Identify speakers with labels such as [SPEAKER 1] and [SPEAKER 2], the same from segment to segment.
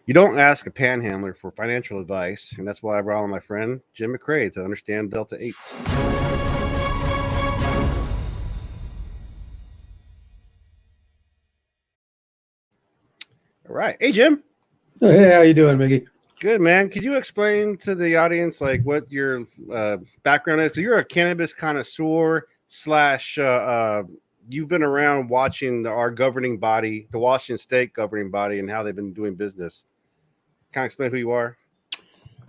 [SPEAKER 1] You don't ask a panhandler for financial advice, and that's why I brought on my friend Jim MacRae to understand Delta-8. All right. Hey, Jim.
[SPEAKER 2] Hey, how you doing, Mickey?
[SPEAKER 1] Good, man. Could you explain to the audience like what your background is? Because you're a cannabis connoisseur slash you've been around watching our governing body, the Washington State governing body, and how they've been doing business. Kind of explain who you are?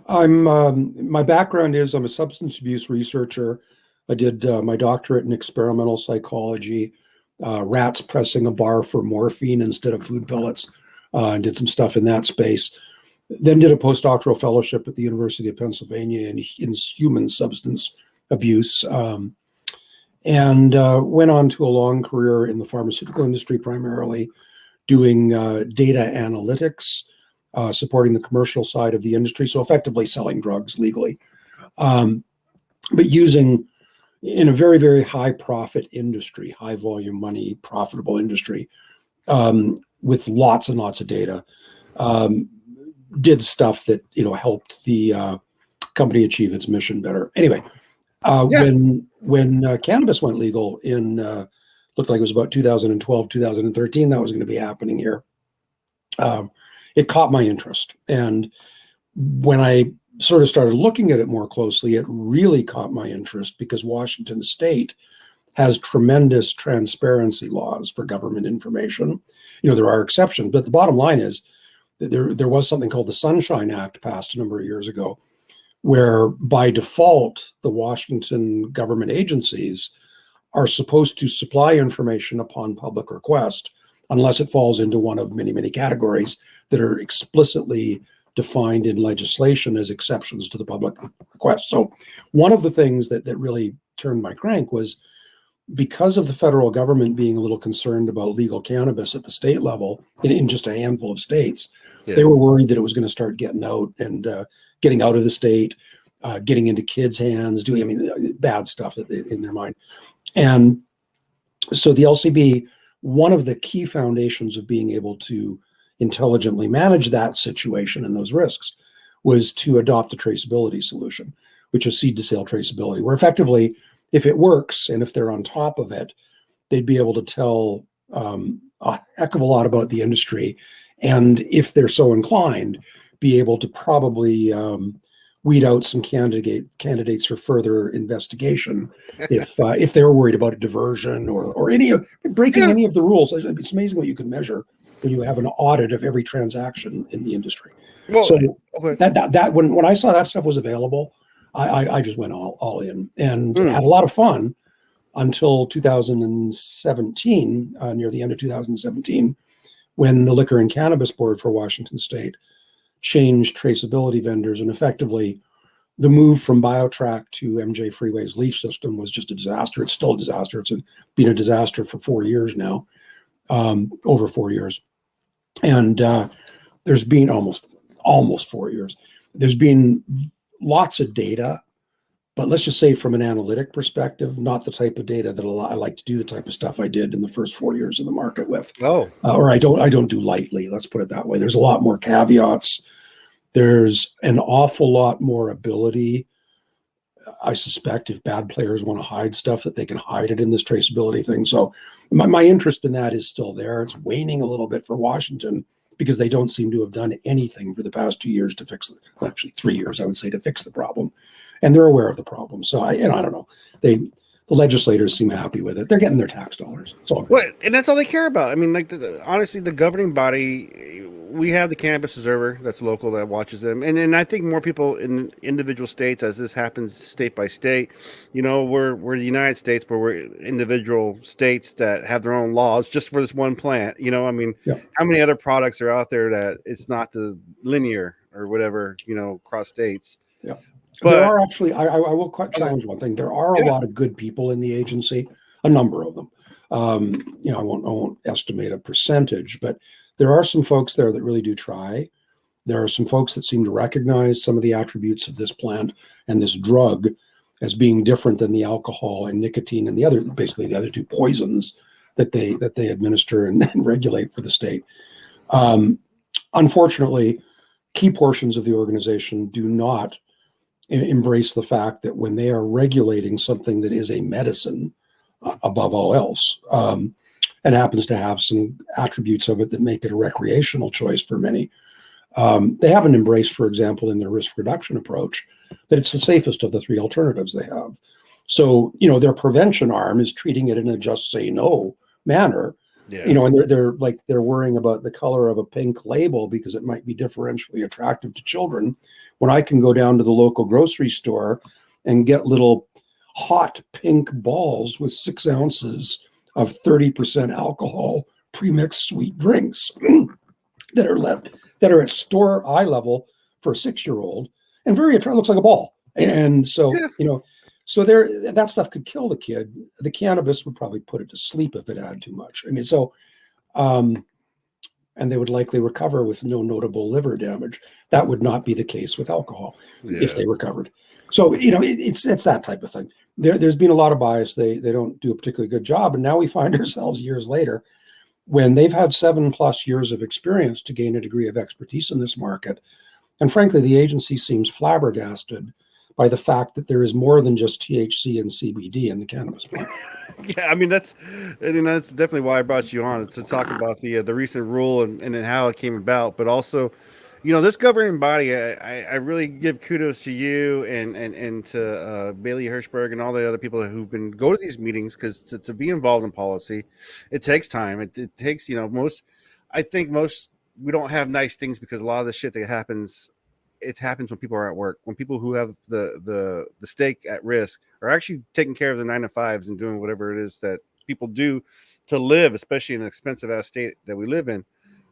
[SPEAKER 2] My background is I'm a substance abuse researcher. I did my doctorate in experimental psychology, rats pressing a bar for morphine instead of food pellets, and did some stuff in that space. Then did a postdoctoral fellowship at the University of Pennsylvania in human substance abuse, and went on to a long career in the pharmaceutical industry, primarily doing data analytics, supporting the commercial side of the industry, so effectively selling drugs legally, but using in a very, very high profit industry, high volume money, profitable industry, with lots and lots of data. Did stuff that helped the company achieve its mission better. Anyway, when cannabis went legal in looked like it was about 2012, 2013, that was going to be happening here. It caught my interest, and when I sort of started looking at it more closely, it really caught my interest because Washington State has tremendous transparency laws for government information. There are exceptions, but the bottom line is there was something called the Sunshine Act passed a number of years ago, where by default, the Washington government agencies are supposed to supply information upon public request, unless it falls into one of many, many categories that are explicitly defined in legislation as exceptions to the public request. So one of the things that really turned my crank was because of the federal government being a little concerned about legal cannabis at the state level in just a handful of states. Yeah. They were worried that it was going to start getting out and getting out of the state, getting into kids' hands, doing bad stuff in their mind. And so the LCB, one of the key foundations of being able to intelligently manage that situation and those risks was to adopt a traceability solution, which is seed to sale traceability, where effectively, if it works and if they're on top of it, they'd be able to tell a heck of a lot about the industry. And if they're so inclined, be able to probably weed out some candidates for further investigation if they were worried about a diversion or breaking any of the rules. It's amazing what you can measure when you have an audit of every transaction in the industry. Well, so that when I saw that stuff was available, I just went all in and had a lot of fun until 2017, near the end of 2017, when the Liquor and Cannabis Board for Washington State changed traceability vendors, and effectively the move from BioTrack to MJ Freeway's Leaf system was just a disaster. It's still a disaster. It's been a disaster for 4 years now, over 4 years. And there's been almost 4 years. There's been lots of data, but let's just say from an analytic perspective, not the type of data that I like to do the type of stuff I did in the first 4 years of the market with. Or I don't do lightly. Let's put it that way. There's a lot more caveats. There's an awful lot more ability. I suspect if bad players want to hide stuff, that they can hide it in this traceability thing. So my interest in that is still there. It's waning a little bit for Washington because they don't seem to have done anything for the past 2 years to fix actually 3 years, I would say, to fix the problem. And they're aware of the problem. So I don't know. The legislators seem happy with it. They're getting their tax dollars. It's all good.
[SPEAKER 1] Well, and that's all they care about. I mean, honestly, the governing body, we have the Cannabis Observer that's local that watches them. And I think more people in individual states, as this happens state by state, we're the United States, but we're individual states that have their own laws just for this one plant. How many other products are out there that it's not the linear or whatever, across states?
[SPEAKER 2] Yeah. But there are actually, I will challenge one thing. There are a lot of good people in the agency, a number of them. I won't estimate a percentage, but there are some folks there that really do try. There are some folks that seem to recognize some of the attributes of this plant and this drug as being different than the alcohol and nicotine and the other two poisons that they administer and regulate for the state. Unfortunately, key portions of the organization do not embrace the fact that when they are regulating something that is a medicine above all else, and happens to have some attributes of it that make it a recreational choice for many, they haven't embraced, for example, in their risk reduction approach, that it's the safest of the three alternatives they have. So, their prevention arm is treating it in a just say no manner.
[SPEAKER 1] Yeah.
[SPEAKER 2] And they're worrying about the color of a pink label because it might be differentially attractive to children, when I can go down to the local grocery store and get little hot pink balls with 6 ounces of 30% alcohol premixed sweet drinks that are at store eye level for a 6-year-old, and very attractive. Looks like a ball. And so, so that stuff could kill the kid. The cannabis would probably put it to sleep if it had too much. I mean, so, and they would likely recover with no notable liver damage. That would not be the case with alcohol if they recovered. So, it's that type of thing. There's been a lot of bias. They don't do a particularly good job. And now we find ourselves years later, when they've had 7+ years of experience to gain a degree of expertise in this market. And frankly, the agency seems flabbergasted by the fact that there is more than just THC and CBD in the cannabis plant.
[SPEAKER 1] Yeah, I mean that's definitely why I brought you on, to talk about the recent rule and how it came about, but also, this governing body. I really give kudos to you and to Bailey Hirschberg and all the other people who've been go to these meetings, because to be involved in policy, it takes time. It takes I think most we don't have nice things because a lot of the shit that happens. It happens when people are at work, when people who have the stake at risk are actually taking care of the 9-to-5s and doing whatever it is that people do to live, especially in an expensive ass state that we live in.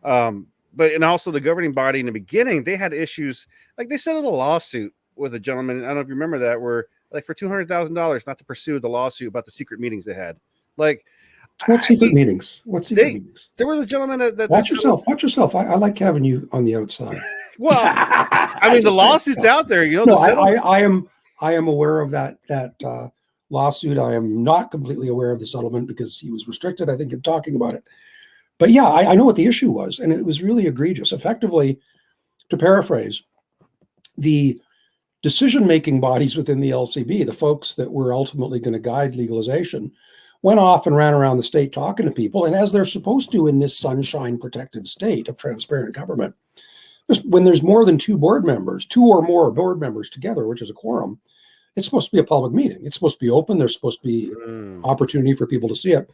[SPEAKER 1] And also the governing body in the beginning, they had issues. Like they settled a lawsuit with a gentleman. I don't know if you remember that, where like for $200,000 not to pursue the lawsuit about the secret meetings they had. Like,
[SPEAKER 2] what secret meetings? What secret meetings?
[SPEAKER 1] There was a gentleman that
[SPEAKER 2] watch yourself. I like having you on the outside.
[SPEAKER 1] Well, I mean, the lawsuit's out there,
[SPEAKER 2] No, I am aware of that lawsuit. I am not completely aware of the settlement because he was restricted, I think, in talking about it. But yeah, I know what the issue was, and it was really egregious. Effectively, to paraphrase, the decision-making bodies within the LCB, the folks that were ultimately going to guide legalization, went off and ran around the state talking to people, and as they're supposed to in this sunshine-protected state of transparent government, when there's more than 2 board members, 2 or more board members together, which is a quorum, it's supposed to be a public meeting. It's supposed to be open. There's supposed to be opportunity for people to see it.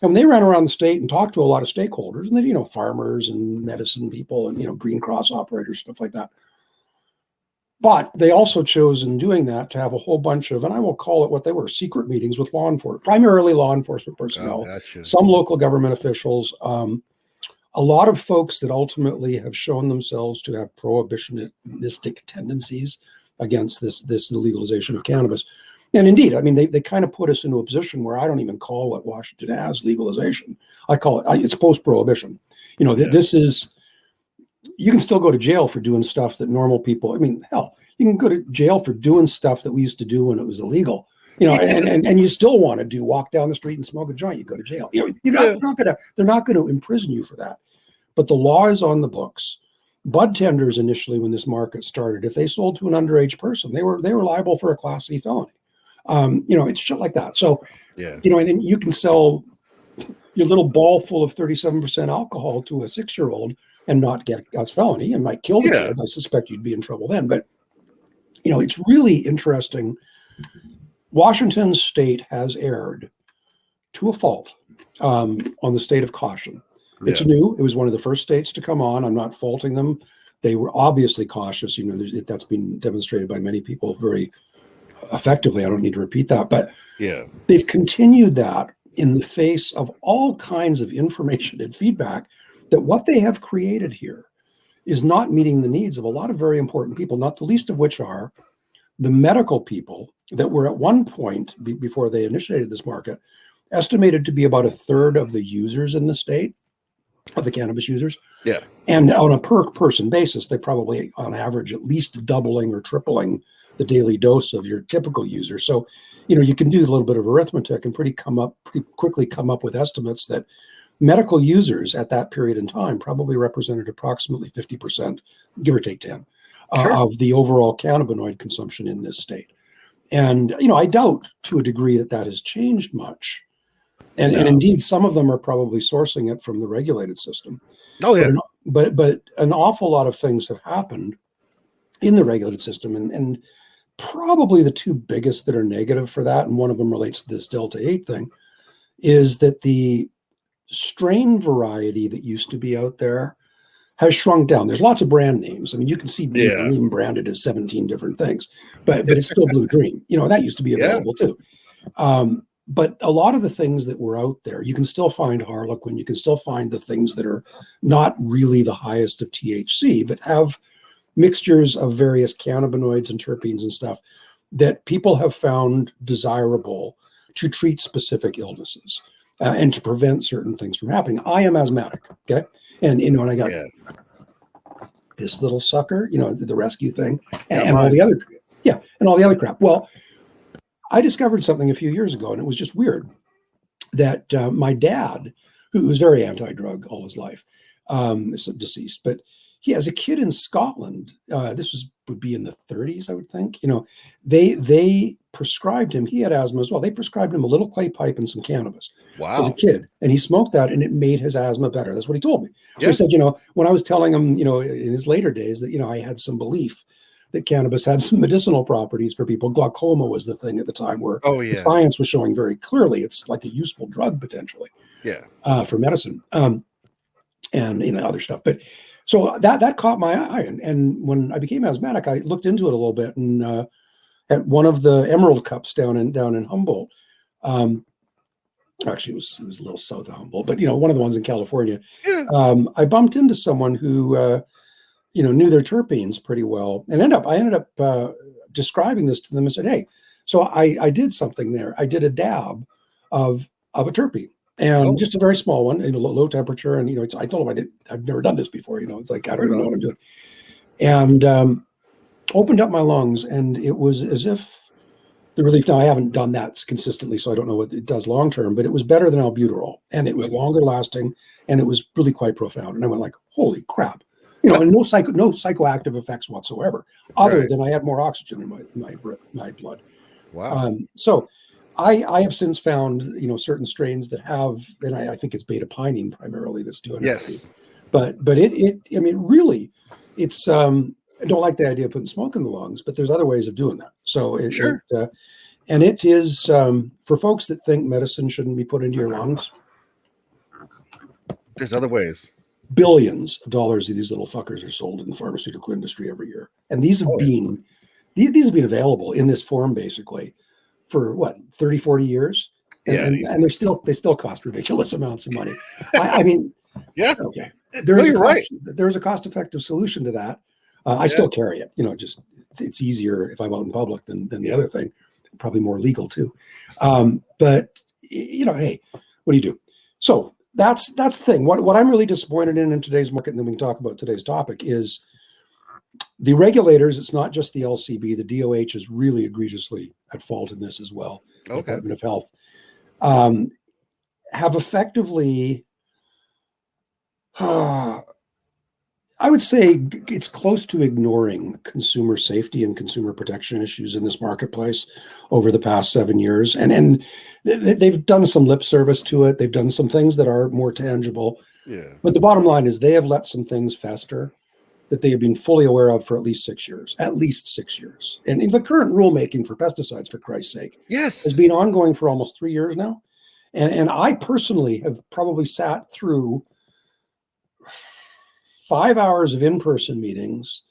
[SPEAKER 2] And when they ran around the state and talked to a lot of stakeholders, and then, farmers and medicine people and, Green Cross operators, stuff like that. But they also chose in doing that to have a whole bunch of, and I will call it what they were, secret meetings with primarily law enforcement personnel, some local government officials, a lot of folks that ultimately have shown themselves to have prohibitionistic tendencies against this legalization of cannabis. And indeed, I mean, they kind of put us into a position where I don't even call what Washington has legalization. I call it, it's post-prohibition. This is, you can still go to jail for doing stuff that normal people, I mean, hell, you can go to jail for doing stuff that we used to do when it was illegal. And you still want to walk down the street and smoke a joint, you go to jail. They're not going to imprison you for that. But the law is on the books. Bud tenders initially, when this market started, if they sold to an underage person, they were liable for a Class C felony. It's shit like that. So, and then you can sell your little ball full of 37% alcohol to a 6-year-old and not get a felony and might kill the kid. I suspect you'd be in trouble then. But, it's really interesting. Washington state has erred to a fault on the state of caution. It's new. It was one of the first states to come on. I'm not faulting them. They were obviously cautious. That's been demonstrated by many people very effectively. I don't need to repeat that. But they've continued that in the face of all kinds of information and feedback that what they have created here is not meeting the needs of a lot of very important people, not the least of which are the medical people that were at one point, before they initiated this market, estimated to be about 1/3 of the users in the state, of the cannabis users.
[SPEAKER 1] Yeah.
[SPEAKER 2] And on a per person basis, they probably on average at least doubling or tripling the daily dose of your typical user. So, you can do a little bit of arithmetic and pretty quickly come up with estimates that medical users at that period in time probably represented approximately 50%, give or take 10,
[SPEAKER 1] Sure.
[SPEAKER 2] of the overall cannabinoid consumption in this state. And, I doubt to a degree that has changed much. And indeed, some of them are probably sourcing it from the regulated system.
[SPEAKER 1] Oh yeah.
[SPEAKER 2] But an awful lot of things have happened in the regulated system. And probably the two biggest that are negative for that, and one of them relates to this Delta-8 thing, is that the strain variety that used to be out there has shrunk down. There's lots of brand names. I mean, you can see Blue Dream branded as 17 different things, but it's still Blue Dream. That used to be available too. But a lot of the things that were out there, you can still find Harlequin, you can still find the things that are not really the highest of THC, but have mixtures of various cannabinoids and terpenes and stuff that people have found desirable to treat specific illnesses. And to prevent certain things from happening. I am asthmatic, okay? And, when I got this little sucker, the rescue thing, and all the other, and all the other crap. Well, I discovered something a few years ago, and it was just weird that my dad, who was very anti-drug all his life, is deceased, but he, as a kid in Scotland, this would be in the 30s, I would think, they prescribed him, he had asthma as well, they prescribed him a little clay pipe and some cannabis as a kid, and he smoked that, and it made his asthma better. That's what he told me. So he said, when I was telling him, in his later days that, I had some belief that cannabis had some medicinal properties for people. Glaucoma was the thing at the time where the science was showing very clearly it's like a useful drug potentially for medicine and other stuff. But so that caught my eye. And when I became asthmatic, I looked into it a little bit, and at one of the Emerald Cups down in Humboldt, actually it was a little south of Humboldt, but one of the ones in California, I bumped into someone who knew their terpenes pretty well, and I ended up describing this to them and said, hey, so I did something there. I did a dab of a terpene, and just a very small one, low temperature. And I told him I've never done this before. It's like I don't even know what I'm doing, and opened up my lungs, and it was as if the relief. Now I haven't done that consistently, so I don't know what it does long term, but it was better than albuterol, and it was longer lasting, and it was really quite profound. And I went like, holy crap. And no psychoactive effects whatsoever, other than I had more oxygen in my blood.
[SPEAKER 1] Wow.
[SPEAKER 2] So I have since found, certain strains that have, and I think it's beta pinene primarily that's doing it.
[SPEAKER 3] Yes.
[SPEAKER 2] But really, it's, I don't like the idea of putting smoke in the lungs, but there's other ways of doing that. So and it is, for folks that think medicine shouldn't be put into your lungs,
[SPEAKER 3] There's other ways.
[SPEAKER 2] billions of dollars of these little fuckers are sold in the pharmaceutical industry every year. And these have been available in this form basically for 30, 40 years. And they still cost ridiculous amounts of money. I mean,
[SPEAKER 3] yeah.
[SPEAKER 2] Okay. There's a cost-effective solution to that. I still carry it, just it's easier if I'm out in public than the other thing, probably more legal too. But hey, what do you do? So that's the thing. What I'm really disappointed in today's market, and then we can talk about today's topic, is the regulators. It's not just the LCB. The DOH is really egregiously at fault in this as well.
[SPEAKER 3] Okay.
[SPEAKER 2] Department of Health have effectively, I would say it's close to ignoring consumer safety and consumer protection issues in this marketplace over the past 7 years. And they've done some lip service to it. They've done some things that are more tangible.
[SPEAKER 3] Yeah.
[SPEAKER 2] But the bottom line is they have let some things fester that they have been fully aware of for at least 6 years. And in the current rulemaking for pesticides, for Christ's sake,
[SPEAKER 3] Yes.
[SPEAKER 2] has been ongoing for almost 3 years now. And I personally have probably sat through 5 hours of in-person meetings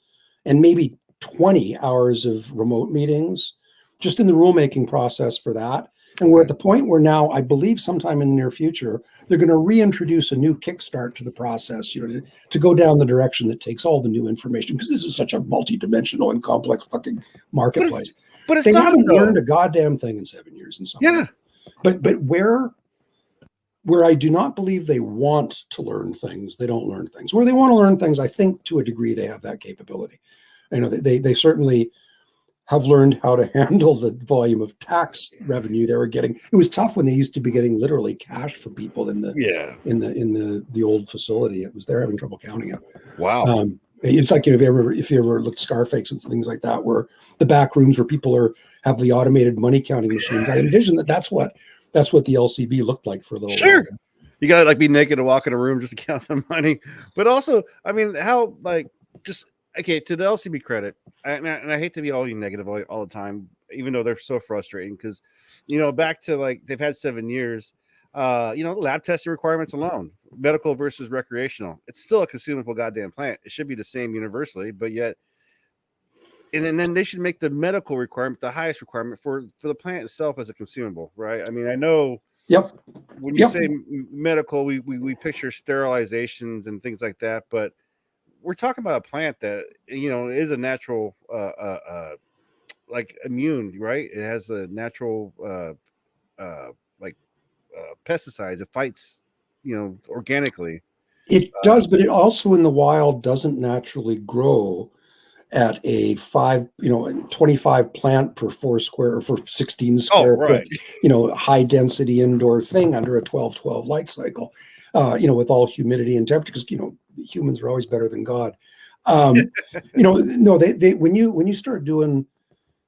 [SPEAKER 2] and maybe 20 hours of remote meetings just in the rulemaking process for that. And we're at the point where now, I believe sometime in the near future, they're going to reintroduce a new kickstart to the process, to go down the direction that takes all the new information, because this is such a multi-dimensional and complex fucking marketplace.
[SPEAKER 3] But it's
[SPEAKER 2] they
[SPEAKER 3] not,
[SPEAKER 2] haven't
[SPEAKER 3] though.
[SPEAKER 2] learned a goddamn thing in 7 years. And something.
[SPEAKER 3] Yeah.
[SPEAKER 2] But where I do not believe they want to learn things, they don't learn things. Where they want to learn things, I think to a degree they have that capability. They certainly have learned how to handle the volume of tax revenue they were getting. It was tough when they used to be getting literally cash from people in the old facility. It was they're having trouble counting it.
[SPEAKER 1] Wow.
[SPEAKER 2] It's like, if you ever looked Scarface and things like that, where the back rooms where people have the automated money counting machines. I envision that's what the LCB looked like for a little while.
[SPEAKER 1] You gotta like be naked to walk in a room just to count the money. But also, I mean, how like just okay, to the LCB credit, and I hate to be all negative all the time, even though they're so frustrating because, back to like they've had 7 years, lab testing requirements alone, medical versus recreational, it's still a consumable goddamn plant. It should be the same universally, but yet, and then they should make the medical requirement the highest requirement for the plant itself as a consumable, right? I mean, I know.
[SPEAKER 2] Yep.
[SPEAKER 1] When you say medical, we picture sterilizations and things like that, but we're talking about a plant that is a natural like immune, right? It has a natural pesticides. It fights organically.
[SPEAKER 2] It does, but it also in the wild doesn't naturally grow at a 25 plant per 4 square or for 16 square foot, high density indoor thing under a 12-12 light cycle, with all humidity and temperature, because humans are always better than God. No, they when you start doing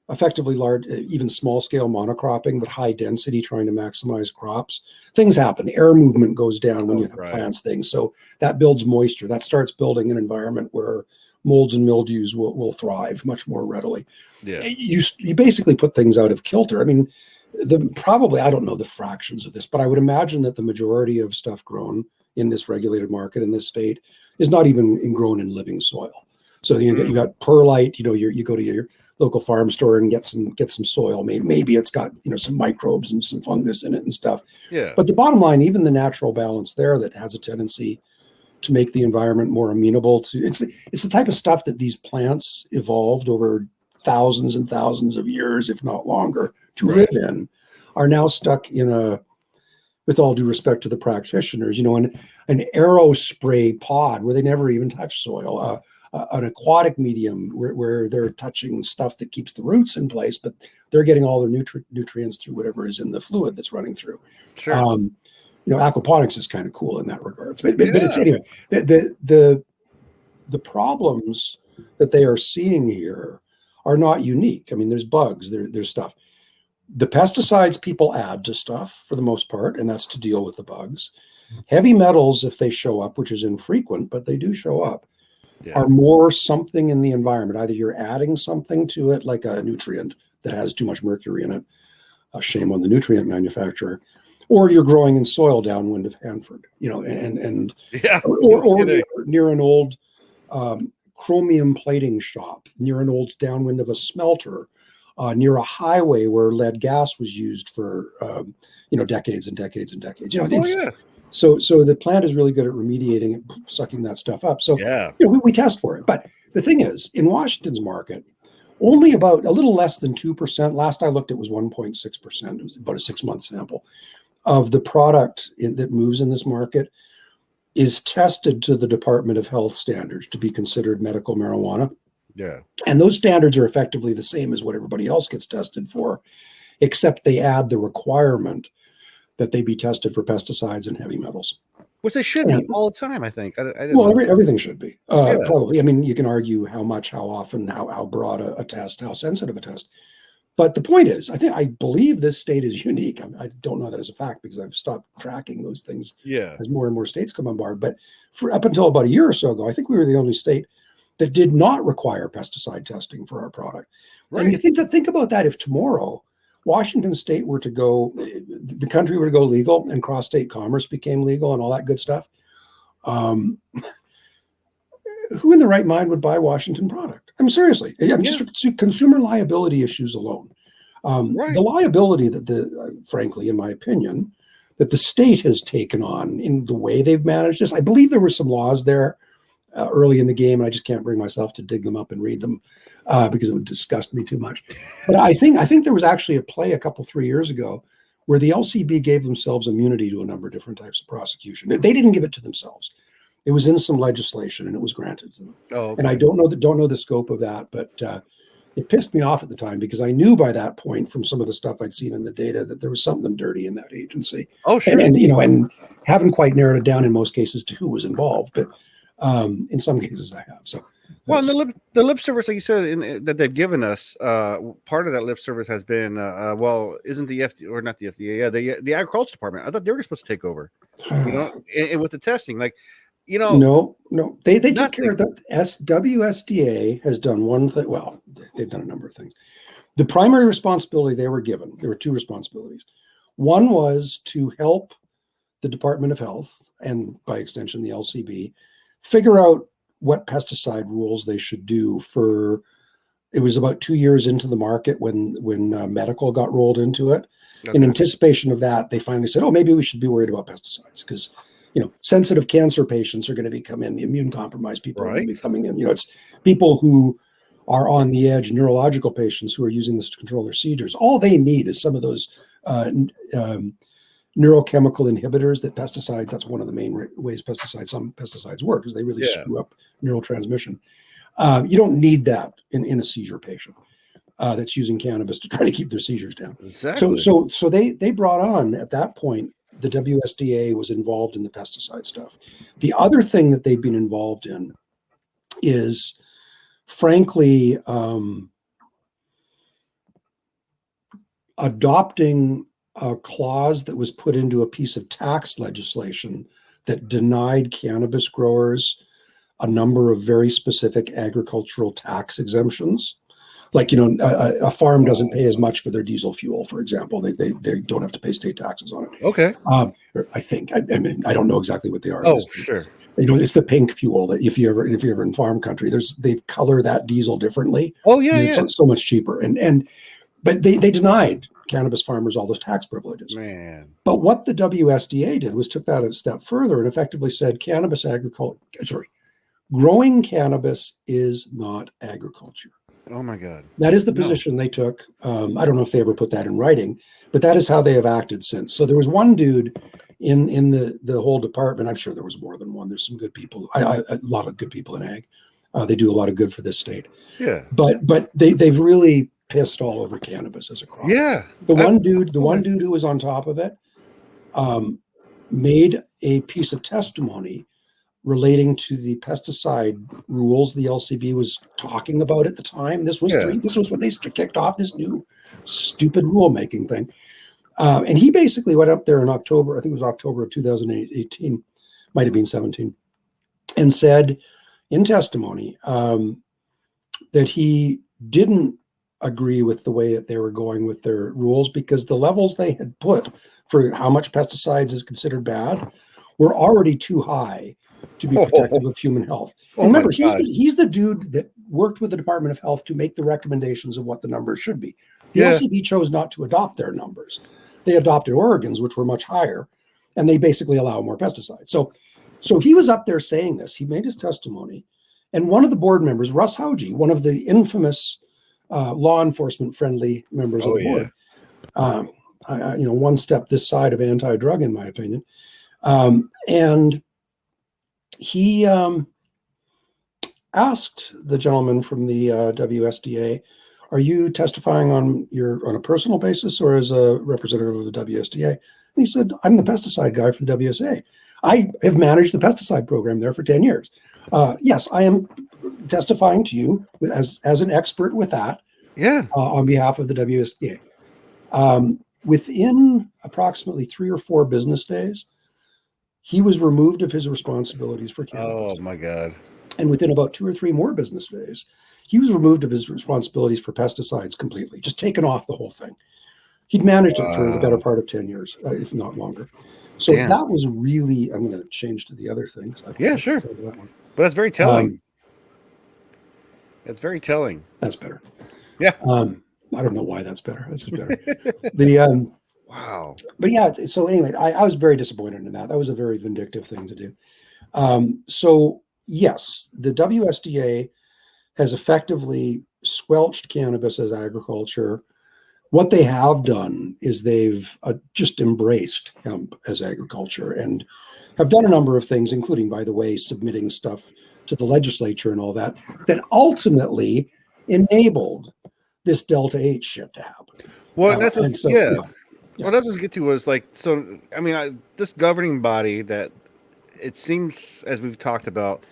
[SPEAKER 2] effectively large, even small scale monocropping, but high density, trying to maximize crops, things happen. Air movement goes down when you have plants things. So that builds moisture. That starts building an environment where molds and mildews will thrive much more readily.
[SPEAKER 1] Yeah.
[SPEAKER 2] You basically put things out of kilter. I mean, I don't know the fractions of this, but I would imagine that the majority of stuff grown in this regulated market in this state is not even grown in living soil. So you got perlite, you go to your local farm store and get some soil. Maybe it's got, some microbes and some fungus in it and stuff.
[SPEAKER 1] Yeah.
[SPEAKER 2] But the bottom line, even the natural balance there that has a tendency to make the environment more amenable to, it's the type of stuff that these plants evolved over thousands and thousands of years, if not longer, to live in, are now stuck in with all due respect to the practitioners, an aerospray pod where they never even touch soil, an aquatic medium where they're touching stuff that keeps the roots in place, but they're getting all their nutrients through whatever is in the fluid that's running through.
[SPEAKER 1] Sure.
[SPEAKER 2] Aquaponics is kind of cool in that regard. But it's anyway, the problems that they are seeing here are not unique. I mean, there's bugs, there's stuff. The pesticides people add to stuff for the most part, and that's to deal with the bugs. Heavy metals, if they show up, which is infrequent, but they do show up, are more something in the environment. Either you're adding something to it, like a nutrient that has too much mercury in it, shame on the nutrient manufacturer, or you're growing in soil downwind of Hanford, or near an old chromium plating shop, near an old downwind of a smelter, near a highway where lead gas was used for decades and decades and decades. So the plant is really good at remediating and sucking that stuff up. So we test for it. But the thing is, in Washington's market, only about a little less than 2%. Last I looked, it was 1.6%. It was about a 6-month sample of the product that moves in this market is tested to the Department of Health standards to be considered medical marijuana.
[SPEAKER 1] Yeah.
[SPEAKER 2] And those standards are effectively the same as what everybody else gets tested for, except they add the requirement that they be tested for pesticides and heavy metals.
[SPEAKER 1] Which they should be all the time, I think.
[SPEAKER 2] Everything should be. Probably. I mean, you can argue how much, how often, how broad a test, how sensitive a test. But the point is, I believe this state is unique. I don't know that as a fact because I've stopped tracking those things as more and more states come on board. But for up until about a year or so ago, I think we were the only state that did not require pesticide testing for our product. Right. And you think about that. If tomorrow Washington state were to go, the country were to go legal and cross-state commerce became legal and all that good stuff, who in the right mind would buy Washington product? I mean, seriously, just consumer liability issues alone. The liability that frankly, in my opinion, that the state has taken on in the way they've managed this. I believe there were some laws there early in the game, and I just can't bring myself to dig them up and read them because it would disgust me too much. But I think there was actually a play 3 years ago where the LCB gave themselves immunity to a number of different types of prosecution. They didn't give it to themselves. It was in some legislation and it was granted to them. Oh, okay. And I don't know the scope of that, but it pissed me off at the time because I knew by that point from some of the stuff I'd seen in the data that there was something dirty in that agency.
[SPEAKER 1] Oh, sure.
[SPEAKER 2] And you know, and haven't quite narrowed it down in most cases to who was involved, but in some cases I have. So,
[SPEAKER 1] well, the lip service, like you said, that they've given us, part of that lip service has been, well, isn't the FDA or not the FDA? Yeah, the Agriculture Department. I thought they were supposed to take over. You know, and with the testing, like, you know,
[SPEAKER 2] no, they took care of that. WSDA has done one thing. Well, they've done a number of things. The primary responsibility they were given, there were two responsibilities. One was to help the Department of Health and by extension the LCB figure out what pesticide rules they should do for. It was about 2 years into the market when medical got rolled into it. Okay. In anticipation of that, they finally said, "Oh, maybe we should be worried about pesticides because, you know, sensitive cancer patients are going to be coming, immune compromised people are going to be coming in. You know, it's people who are on the edge, neurological patients who are using this to control their seizures. All they need is some of those neurochemical inhibitors that pesticides. That's one of the main ways some pesticides work, is they really screw up neurotransmission. You don't need that in a seizure patient that's using cannabis to try to keep their seizures down.
[SPEAKER 1] Exactly.
[SPEAKER 2] So they brought on at that point. The WSDA was involved in the pesticide stuff. The other thing that they've been involved in is, frankly, adopting a clause that was put into a piece of tax legislation that denied cannabis growers a number of very specific agricultural tax exemptions. Like, you know, a farm doesn't pay as much for their diesel fuel, for example. They don't have to pay state taxes on it.
[SPEAKER 1] Okay.
[SPEAKER 2] I think. I mean, I don't know exactly what they are.
[SPEAKER 1] Oh, sure.
[SPEAKER 2] You know, it's the pink fuel that if you're ever in farm country, they color that diesel differently.
[SPEAKER 1] Oh yeah,
[SPEAKER 2] it's so much cheaper. But they denied cannabis farmers all those tax privileges.
[SPEAKER 1] Man.
[SPEAKER 2] But what the WSDA did was took that a step further and effectively said growing cannabis is not agriculture.
[SPEAKER 1] Oh my God.
[SPEAKER 2] That is the position they took. I don't know if they ever put that in writing, but that is how they have acted since. So there was one dude in the whole department. I'm sure there was more than one. There's some good people. A lot of good people in ag. They do a lot of good for this state.
[SPEAKER 1] Yeah.
[SPEAKER 2] But they've really pissed all over cannabis as a crop.
[SPEAKER 1] Yeah.
[SPEAKER 2] The one dude who was on top of it made a piece of testimony relating to the pesticide rules the LCB was talking about at the time. This was when they kicked off this new stupid rulemaking thing. And he basically went up there in October, I think it was October of 2018, might have been 17, and said in testimony that he didn't agree with the way that they were going with their rules because the levels they had put for how much pesticides is considered were already too high to be protective of human health. And remember, he's the dude that worked with the Department of Health to make the recommendations of what the numbers should be. The LCB chose not to adopt their numbers. They adopted Oregon's, which were much higher, and they basically allow more pesticides. So he was up there saying this. He made his testimony, and one of the board members, Russ Hauge, one of the infamous law enforcement friendly members of the board, one step this side of anti-drug, in my opinion, and he asked the gentleman from the WSDA, "Are you testifying on a personal basis or as a representative of the WSDA?" And he said, "I'm the pesticide guy for the WSA. I have managed the pesticide program there for 10 years. Yes, I am testifying to you as an expert with that on behalf of the WSDA." Within approximately 3 or 4 business days, he was removed of his responsibilities for cannabis.
[SPEAKER 1] Oh my God.
[SPEAKER 2] And within about 2 or 3 more business days, he was removed of his responsibilities for pesticides completely, just taken off the whole thing. He'd managed it for the better part of 10 years, if not longer. So that was really, I'm going to change to the other things.
[SPEAKER 1] Sure. That one. But that's very telling. That's very telling.
[SPEAKER 2] That's better.
[SPEAKER 1] Yeah.
[SPEAKER 2] I don't know why that's better. That's just better.
[SPEAKER 1] Wow.
[SPEAKER 2] But yeah, so anyway, I was very disappointed in that. That was a very vindictive thing to do. So yes, the WSDA has effectively squelched cannabis as agriculture. What they have done is they've just embraced hemp as agriculture and have done a number of things, including, by the way, submitting stuff to the legislature and all that, that ultimately enabled this Delta-8 shit to happen.
[SPEAKER 1] Well, and that's what,
[SPEAKER 2] And so,
[SPEAKER 1] yeah.
[SPEAKER 2] yeah.
[SPEAKER 1] Well, that's what I get to was like, so, I mean, this governing body that it seems, as we've talked about,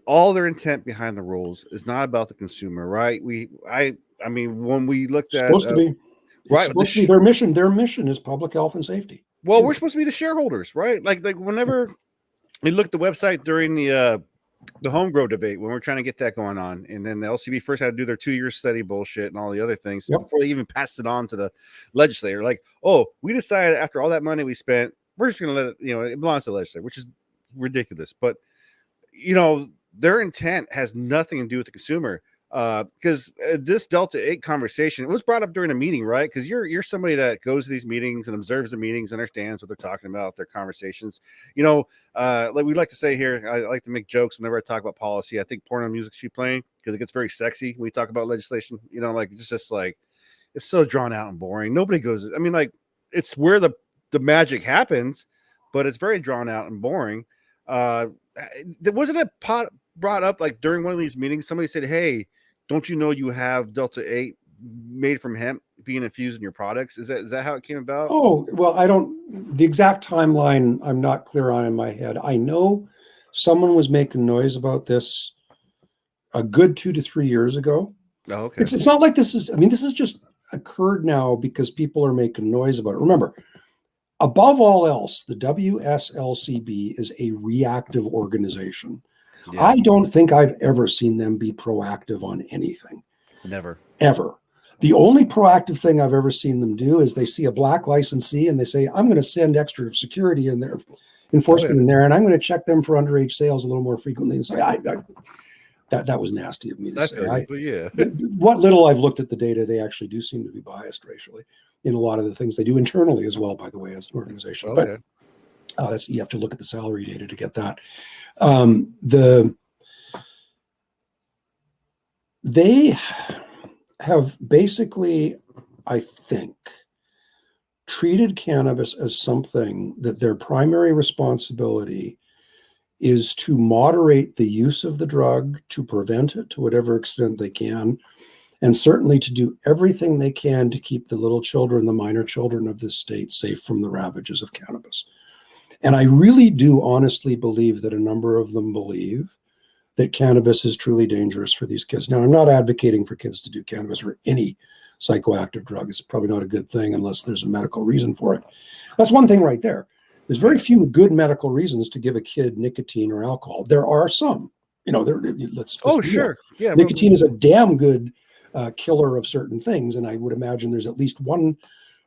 [SPEAKER 1] all their intent behind the rules is not about the consumer, right? I mean, when we looked
[SPEAKER 2] It's
[SPEAKER 1] at,
[SPEAKER 2] supposed to be. It's
[SPEAKER 1] right,
[SPEAKER 2] supposed to be their mission. Their mission is public health and safety.
[SPEAKER 1] well, we're supposed to be the shareholders, right? Like whenever we looked at the website during the home grow debate when we're trying to get that going on, and then the LCB first had to do their 2-year study bullshit and all the other things before they even passed it on to the legislator. Like, oh, we decided after all that money we spent, we're just going to let it, it belongs to the legislature, which is ridiculous. But their intent has nothing to do with the consumer. Because this Delta-8 conversation, it was brought up during a meeting, right? Because you're somebody that goes to these meetings and observes the meetings, understands what they're talking about, their conversations. Like we like to say here, I like to make jokes whenever I talk about policy. I think porno music should be playing because it gets very sexy when we talk about legislation. Like it's just like it's so drawn out and boring. Nobody goes. I mean, like it's where the magic happens, but it's very drawn out and boring. There wasn't a pot brought up like during one of these meetings. Somebody said, "Hey, don't you know you have Delta-8 made from hemp being infused in your products?" Is that how it came about?
[SPEAKER 2] Oh, well, the exact timeline I'm not clear on in my head. I know someone was making noise about this a good 2 to 3 years ago.
[SPEAKER 1] Oh, okay.
[SPEAKER 2] It's not like this is just occurred now because people are making noise about it. Remember, above all else, the WSLCB is a reactive organization. Yeah. I don't think I've ever seen them be proactive on anything.
[SPEAKER 1] Never.
[SPEAKER 2] Ever. The only proactive thing I've ever seen them do is they see a black licensee and they say, I'm going to send extra security in there, enforcement in there, and I'm going to check them for underage sales a little more frequently. And say, that was nasty of me to say.
[SPEAKER 1] But yeah.
[SPEAKER 2] What little I've looked at the data, they actually do seem to be biased racially in a lot of the things they do internally as well, by the way, as an organization.
[SPEAKER 1] Okay.
[SPEAKER 2] But you have to look at the salary data to get that. They have basically, I think, treated cannabis as something that their primary responsibility is to moderate the use of the drug, to prevent it to whatever extent they can, and certainly to do everything they can to keep the little children, the minor children of this state, safe from the ravages of cannabis. And I really do honestly believe that a number of them believe that cannabis is truly dangerous for these kids. Now, I'm not advocating for kids to do cannabis or any psychoactive drug. It's probably not a good thing unless there's a medical reason for it. That's one thing right there. There's very few good medical reasons to give a kid nicotine or alcohol. There are some, let's
[SPEAKER 1] sure. Yeah.
[SPEAKER 2] Nicotine is a damn good killer of certain things. And I would imagine there's at least one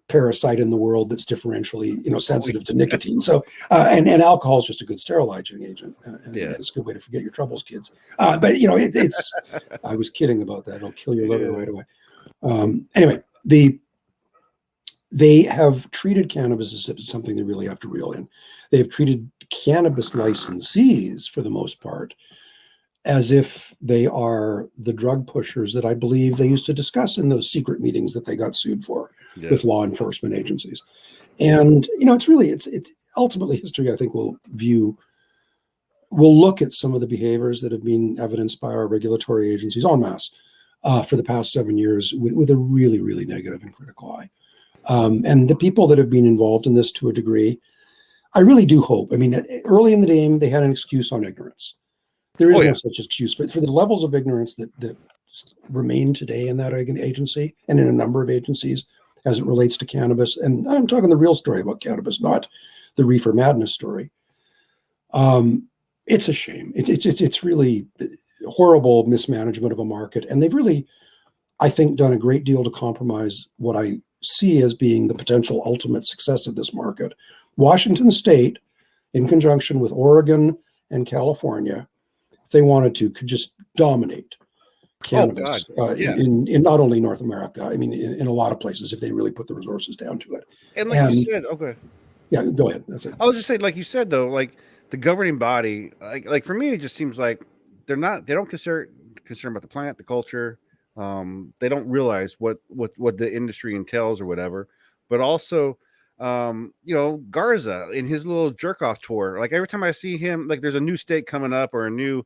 [SPEAKER 2] parasite in the world that's differentially, sensitive to nicotine. So, and alcohol is just a good sterilizing agent. And it's a good way to forget your troubles, kids. But it's, I was kidding about that. It'll kill your liver right away. Anyway, they have treated cannabis as if it's something they really have to reel in. They've treated cannabis licensees, for the most part, as if they are the drug pushers that I believe they used to discuss in those secret meetings that they got sued for with law enforcement agencies. And, it's ultimately history, I think, will look at some of the behaviors that have been evidenced by our regulatory agencies en masse for the past 7 years with a really, really negative and critical eye. And the people that have been involved in this to a degree, I really do hope. I mean, early in the game, they had an excuse on ignorance. There is no such excuse for the levels of ignorance that remain today in that agency and in a number of agencies as it relates to cannabis. And I'm talking the real story about cannabis, not the reefer madness story. It's a shame. It's really horrible mismanagement of a market. And they've really, I think, done a great deal to compromise what I see as being the potential ultimate success of this market. Washington State, in conjunction with Oregon and California, if they wanted to, could just dominate cannabis in not only North America, I mean, in a lot of places, if they really put the resources down to it.
[SPEAKER 1] And like you said, okay.
[SPEAKER 2] Yeah, go ahead. That's it.
[SPEAKER 1] I was just saying, like you said, though, like the governing body, like for me, it just seems like they don't concern about the plant, the culture. They don't realize what the industry entails or whatever, but also, Garza in his little jerk off tour, like every time I see him, like there's a new state coming up or a new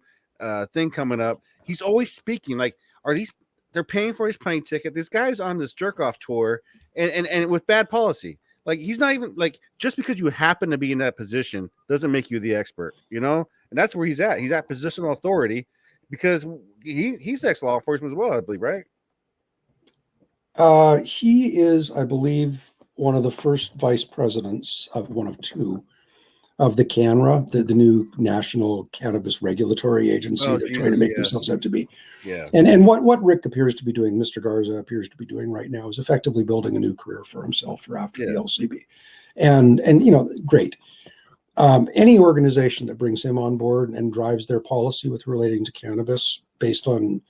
[SPEAKER 1] thing coming up, he's always speaking like, are these they're paying for his plane ticket. This guy's on this jerk off tour, and with bad policy. Like, he's not even, like, just because you happen to be in that position doesn't make you the expert, you know? And that's where he's at. He's at positional authority because he's ex-law enforcement as well, I believe, right?
[SPEAKER 2] He is, I believe, one of the first vice presidents of one of two of the CANRA, the new National Cannabis Regulatory Agency. They're trying to make themselves out to be.
[SPEAKER 1] Yeah.
[SPEAKER 2] And what Rick appears to be doing, Mr. Garza appears to be doing right now, is effectively building a new career for himself for after the LCB. And great. Any organization that brings him on board and drives their policy with relating to cannabis based on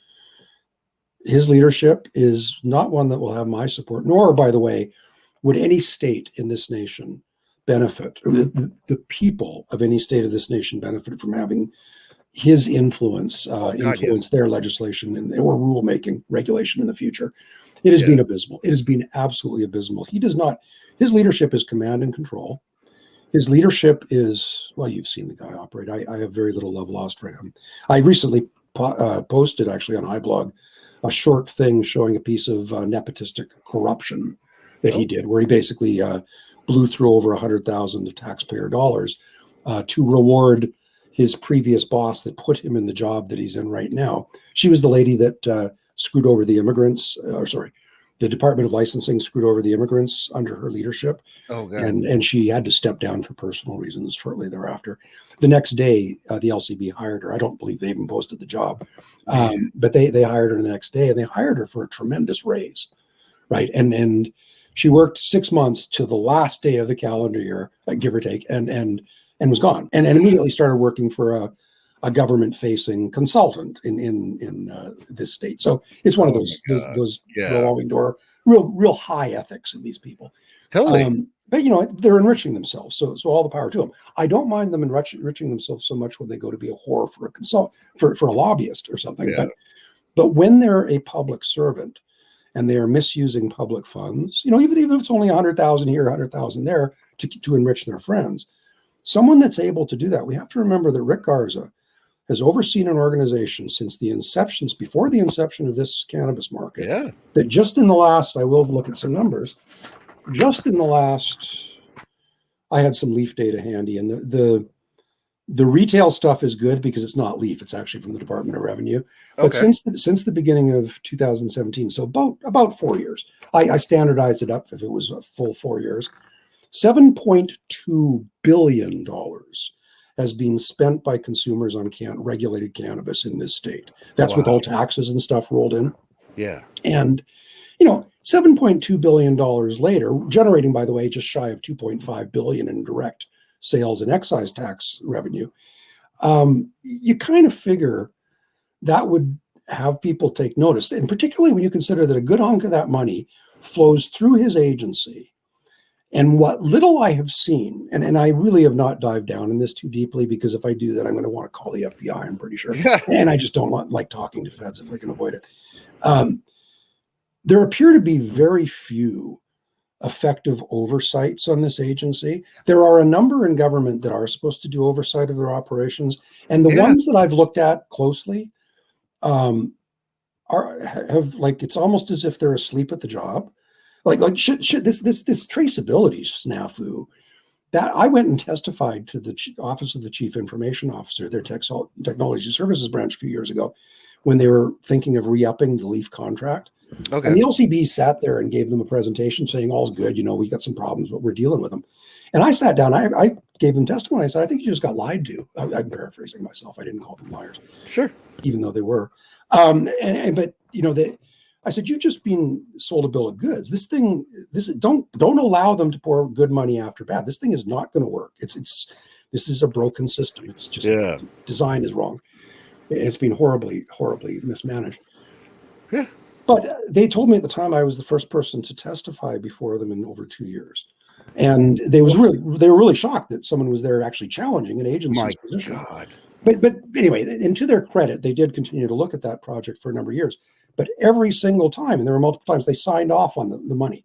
[SPEAKER 2] his leadership is not one that will have my support, nor, by the way, would any state in this nation benefit, or the people of any state of this nation benefit from having his influence their legislation or rulemaking regulation in the future. It has been abysmal. It has been absolutely abysmal. His leadership is command and control. His leadership is, well, you've seen the guy operate. I have very little love lost for him. I recently posted actually on iBlog a short thing showing a piece of nepotistic corruption that he did, where he basically blew through over 100,000 of taxpayer dollars to reward his previous boss that put him in the job that he's in right now. She was the lady that screwed over the immigrants, the Department of Licensing screwed over the immigrants under her leadership. Oh, God. And she had to step down for personal reasons shortly thereafter. The next day, the LCB hired her. I don't believe they even posted the job, but they hired her the next day, and they hired her for a tremendous raise, right? And she worked 6 months to the last day of the calendar year, give or take, and was gone, and immediately started working for a government-facing consultant in this state. So it's one of those revolving door, real high ethics in these people.
[SPEAKER 1] Totally.
[SPEAKER 2] But they're enriching themselves, so all the power to them. I don't mind them enriching themselves so much when they go to be a whore for for a lobbyist or something. Yeah. But when they're a public servant and they are misusing public funds, even if it's only 100,000 here, 100,000 there to enrich their friends, someone that's able to do that, we have to remember that Rick Garza has overseen an organization since before the inception of this cannabis market. Yeah. That just in the last, I will look at some numbers, just in the last, I had some Leaf data handy, and the retail stuff is good because it's not Leaf, it's actually from the Department of Revenue. But since the beginning of 2017, so about 4 years, I standardized it up if it was a full 4 years, $7.2 billion has been spent by consumers on regulated cannabis in this state. That's with all taxes and stuff rolled in. Yeah. And, $7.2 billion later, generating, by the way, just shy of $2.5 billion in direct sales and excise tax revenue. You kind of figure that would have people take notice. And particularly when you consider that a good hunk of that money flows through his agency. And what little I have seen, and I really have not dived down in this too deeply, because if I do that, I'm going to want to call the FBI, I'm pretty sure. Yeah. And I just don't like talking to feds if I can avoid it. There appear to be very few effective oversights on this agency. There are a number in government that are supposed to do oversight of their operations. And the ones that I've looked at closely it's almost as if they're asleep at the job. Should this traceability snafu, that I went and testified to the Office of the Chief Information Officer, their Technology Services branch a few years ago, when they were thinking of re-upping the Leaf contract. Okay. And the LCB sat there and gave them a presentation saying, all's good, we got some problems, but we're dealing with them. And I sat down, I gave them testimony. I said, I think you just got lied to. I'm paraphrasing myself. I didn't call them liars. Sure. Even though they were. I said, you've just been sold a bill of goods. Don't allow them to pour good money after bad. This thing is not going to work. This is a broken system. It's just design is wrong. It's been horribly, horribly mismanaged. Yeah. But they told me at the time I was the first person to testify before them in over 2 years. And they were really shocked that someone was there actually challenging an agency's position. God. But anyway, and to their credit, they did continue to look at that project for a number of years. But every single time, and there were multiple times, they signed off on the money.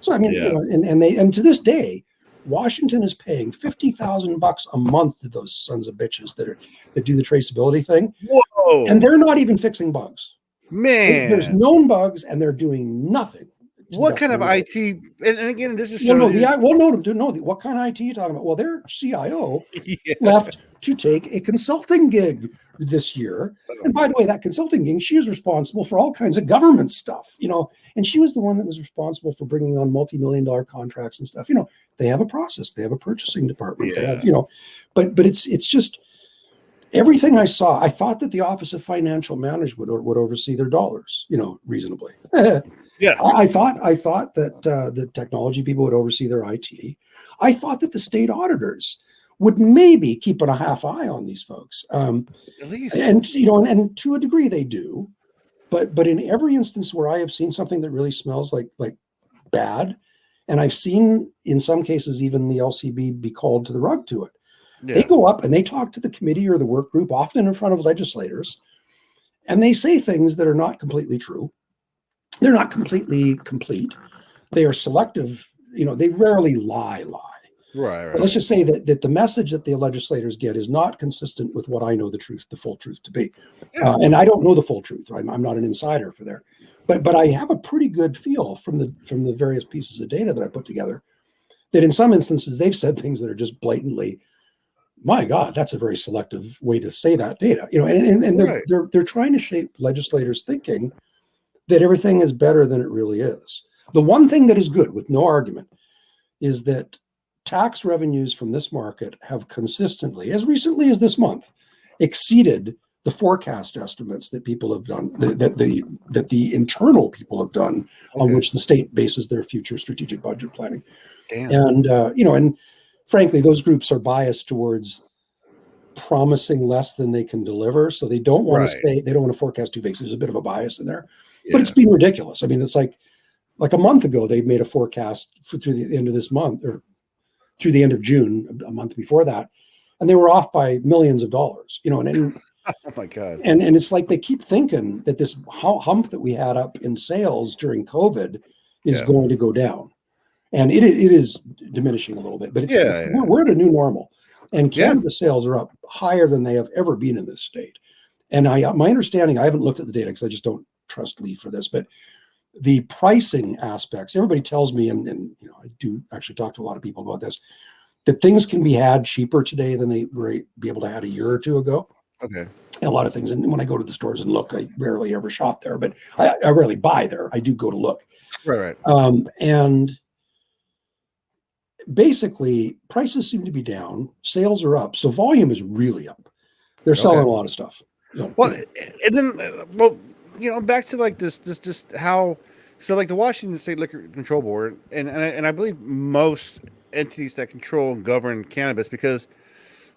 [SPEAKER 2] So I mean, and to this day, Washington is paying $50,000 a month to those sons of bitches that do the traceability thing. Whoa! And they're not even fixing bugs. There's
[SPEAKER 1] Man,
[SPEAKER 2] known bugs, and they're doing nothing.
[SPEAKER 1] what kind of IT? And again, this is
[SPEAKER 2] Well, no,
[SPEAKER 1] showing.
[SPEAKER 2] what kind of IT are you talking about? Well, their CIO
[SPEAKER 1] Yeah.
[SPEAKER 2] left to take a consulting gig this year. And by the way, that consulting gig, she was responsible for all kinds of government stuff, and she was the one that was responsible for bringing on multi-million-dollar contracts and stuff. They have a process, they have a purchasing department, they have, but it's just everything I saw. I thought that the Office of Financial Management would oversee their dollars, reasonably.
[SPEAKER 1] Yeah.
[SPEAKER 2] I thought that the technology people would oversee their IT. I thought that the state auditors would maybe keep a half eye on these folks.
[SPEAKER 1] At least.
[SPEAKER 2] And and to a degree they do, but in every instance where I have seen something that really smells like bad, and I've seen in some cases even the LCB be called to the rug to it.
[SPEAKER 1] Yeah.
[SPEAKER 2] They go up and they talk to the committee or the work group, often in front of legislators, and they say things that are not completely true. They're not completely complete. They are selective. They rarely lie.
[SPEAKER 1] Right.
[SPEAKER 2] But let's just say that the message that the legislators get is not consistent with what I know the full truth to be.
[SPEAKER 1] Yeah.
[SPEAKER 2] And I don't know the full truth. I'm not an insider for there. But I have a pretty good feel from the various pieces of data that I put together that in some instances they've said things that are just blatantly, my God, that's a very selective way to say that data. And
[SPEAKER 1] Right.
[SPEAKER 2] they're trying to shape legislators' thinking that everything is better than it really is. The one thing that is good, with no argument, is that tax revenues from this market have consistently, as recently as this month, exceeded the forecast estimates that people have done, that the internal people have done, on which the state bases their future strategic budget planning.
[SPEAKER 1] Damn.
[SPEAKER 2] And and frankly, those groups are biased towards promising less than they can deliver, so they don't want to say, they don't want to forecast too big. So there's a bit of a bias in there. But it's been ridiculous. I mean, it's like a month ago, they made a forecast through the end of this month, or through the end of June, a month before that, and they were off by millions of dollars, and
[SPEAKER 1] Oh my God.
[SPEAKER 2] And it's like they keep thinking that this hump that we had up in sales during COVID is going to go down. And it is diminishing a little bit, but we're at a new normal. And cannabis sales are up higher than they have ever been in this state. And my understanding, I haven't looked at the data because I just don't trust Lee for this, but the pricing aspects, everybody tells me, and I do actually talk to a lot of people about this, that things can be had cheaper today than they were able to have a year or two ago.
[SPEAKER 1] Okay.
[SPEAKER 2] A lot of things. And when I go to the stores and look, I rarely ever shop there, but I rarely buy there. I do go to look.
[SPEAKER 1] Right.
[SPEAKER 2] And basically, prices seem to be down. Sales are up. So volume is really up. They're selling a lot of stuff.
[SPEAKER 1] Well, and then, back to like this just how, so like the Washington State Liquor Control Board, and I believe most entities that control and govern cannabis, because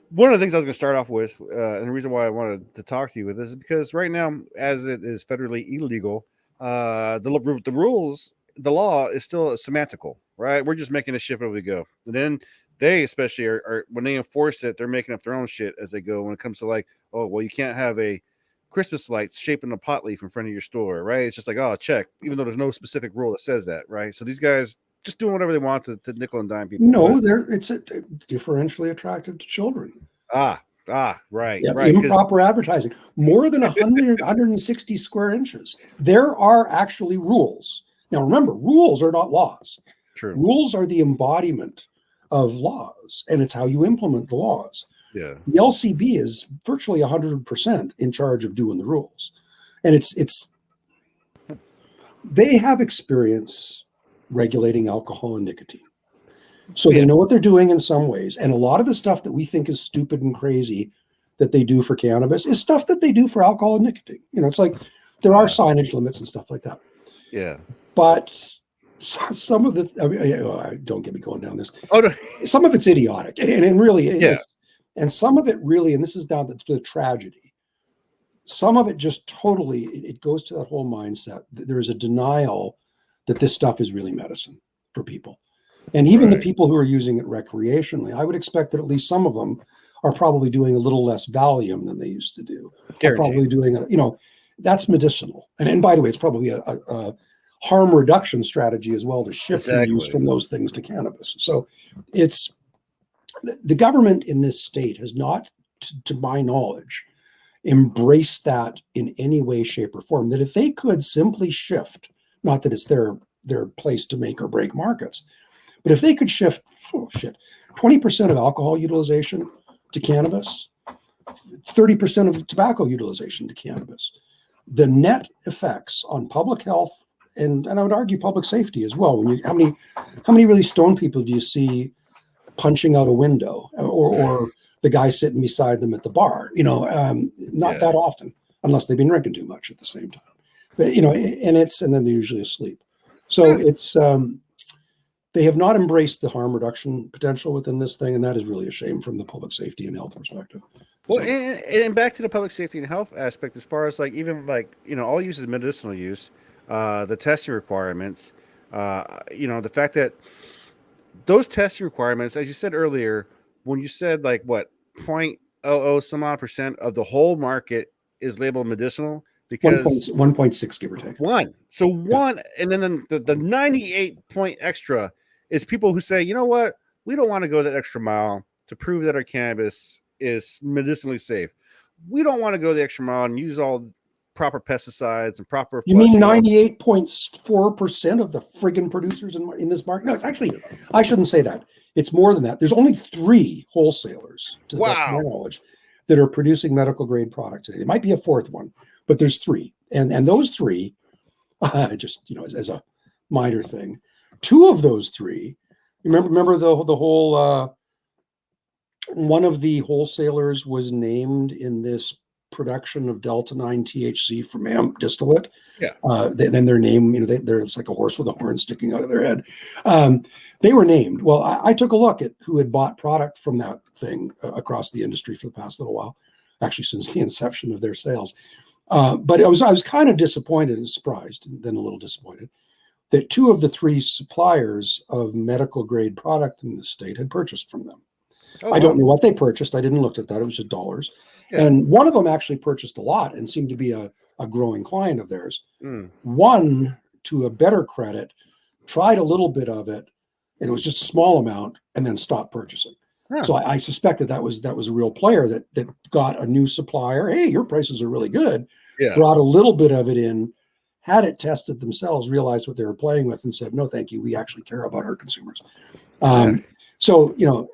[SPEAKER 1] one of the things I was going to start off with, and the reason why I wanted to talk to you with this is because right now, as it is federally illegal, the rules, the law is still semantical, right? We're just making a shit as we go. And then they especially are when they enforce it, they're making up their own shit as they go when it comes to like, oh, well, you can't have a Christmas lights shaping a pot leaf in front of your store, right? It's just like, oh, check, even though there's no specific rule that says that, right? So these guys just doing whatever they want to nickel and dime people.
[SPEAKER 2] No, it's differentially attractive to children.
[SPEAKER 1] Right.
[SPEAKER 2] Improper advertising. More than 160 square inches. There are actually rules. Now, remember, rules are not laws.
[SPEAKER 1] True.
[SPEAKER 2] Rules are the embodiment of laws, and it's how you implement the laws.
[SPEAKER 1] Yeah.
[SPEAKER 2] The LCB is virtually 100% in charge of doing the rules. And they have experience regulating alcohol and nicotine. So they know what they're doing in some ways. And a lot of the stuff that we think is stupid and crazy that they do for cannabis is stuff that they do for alcohol and nicotine. It's like there are signage limits and stuff like that.
[SPEAKER 1] Yeah.
[SPEAKER 2] But some of the, don't get me going down this.
[SPEAKER 1] Oh, no.
[SPEAKER 2] Some of it's idiotic. And really, and some of it really, and this is down to the tragedy, some of it just totally, it goes to that whole mindset. There is a denial that this stuff is really medicine for people. And even the people who are using it recreationally, I would expect that at least some of them are probably doing a little less Valium than they used to do. Are probably doing, that's medicinal. And by the way, it's probably a harm reduction strategy as well to shift the use from those things to cannabis. So it's the government in this state has not, to my knowledge, embrace that in any way, shape, or form, that if they could simply shift, not that it's their place to make or break markets, but if they could shift, 20% of alcohol utilization to cannabis, 30% of tobacco utilization to cannabis, the net effects on public health and I would argue public safety as well. When you how many really stoned people do you see punching out a window, or the guy sitting beside them at the bar? Not that often, unless they've been drinking too much at the same time. But, and then they're usually asleep. So it's they have not embraced the harm reduction potential within this thing, and that is really a shame from the public safety and health perspective.
[SPEAKER 1] Well, and back to the public safety and health aspect, as far as all use is medicinal use, the testing requirements, the fact that those testing requirements, as you said earlier, when you said 0.00 some odd percent of the whole market is labeled medicinal, because
[SPEAKER 2] 1.6 give or take.
[SPEAKER 1] One, and then the 98 point extra is people who say, you know what, we don't want to go that extra mile to prove that our cannabis is medicinally safe. We don't want to go the extra mile and use all proper pesticides and proper.
[SPEAKER 2] You mean 98.4% of the friggin' producers in this market? No, it's actually, I shouldn't say that. It's more than that. There's only 3 wholesalers, to the best of my knowledge, that are producing medical grade product today. There might be a 4th one, but there's 3, and those 3, just as a minor thing, 2 of those 3. Remember the whole. One of the wholesalers was named in this production of Delta-9 THC from hemp distillate.
[SPEAKER 1] Yeah.
[SPEAKER 2] Then their name, it's like a horse with a horn sticking out of their head. They were named. Well, I took a look at who had bought product from that thing across the industry for the past little while, actually since the inception of their sales. But I was kind of disappointed and surprised, and then a little disappointed, that 2 of the 3 suppliers of medical grade product in the state had purchased from them. I don't know what they purchased. I didn't look at that. It was just dollars. Yeah. And one of them actually purchased a lot and seemed to be a growing client of theirs. One, to a better credit, tried a little bit of it, and it was just a small amount, and then stopped purchasing. Yeah. So I suspected that was a real player that got a new supplier. Hey, your prices are really good. Yeah. Brought a little bit of it in, had it tested themselves, realized what they were playing with, and said, no, thank you. We actually care about our consumers. So,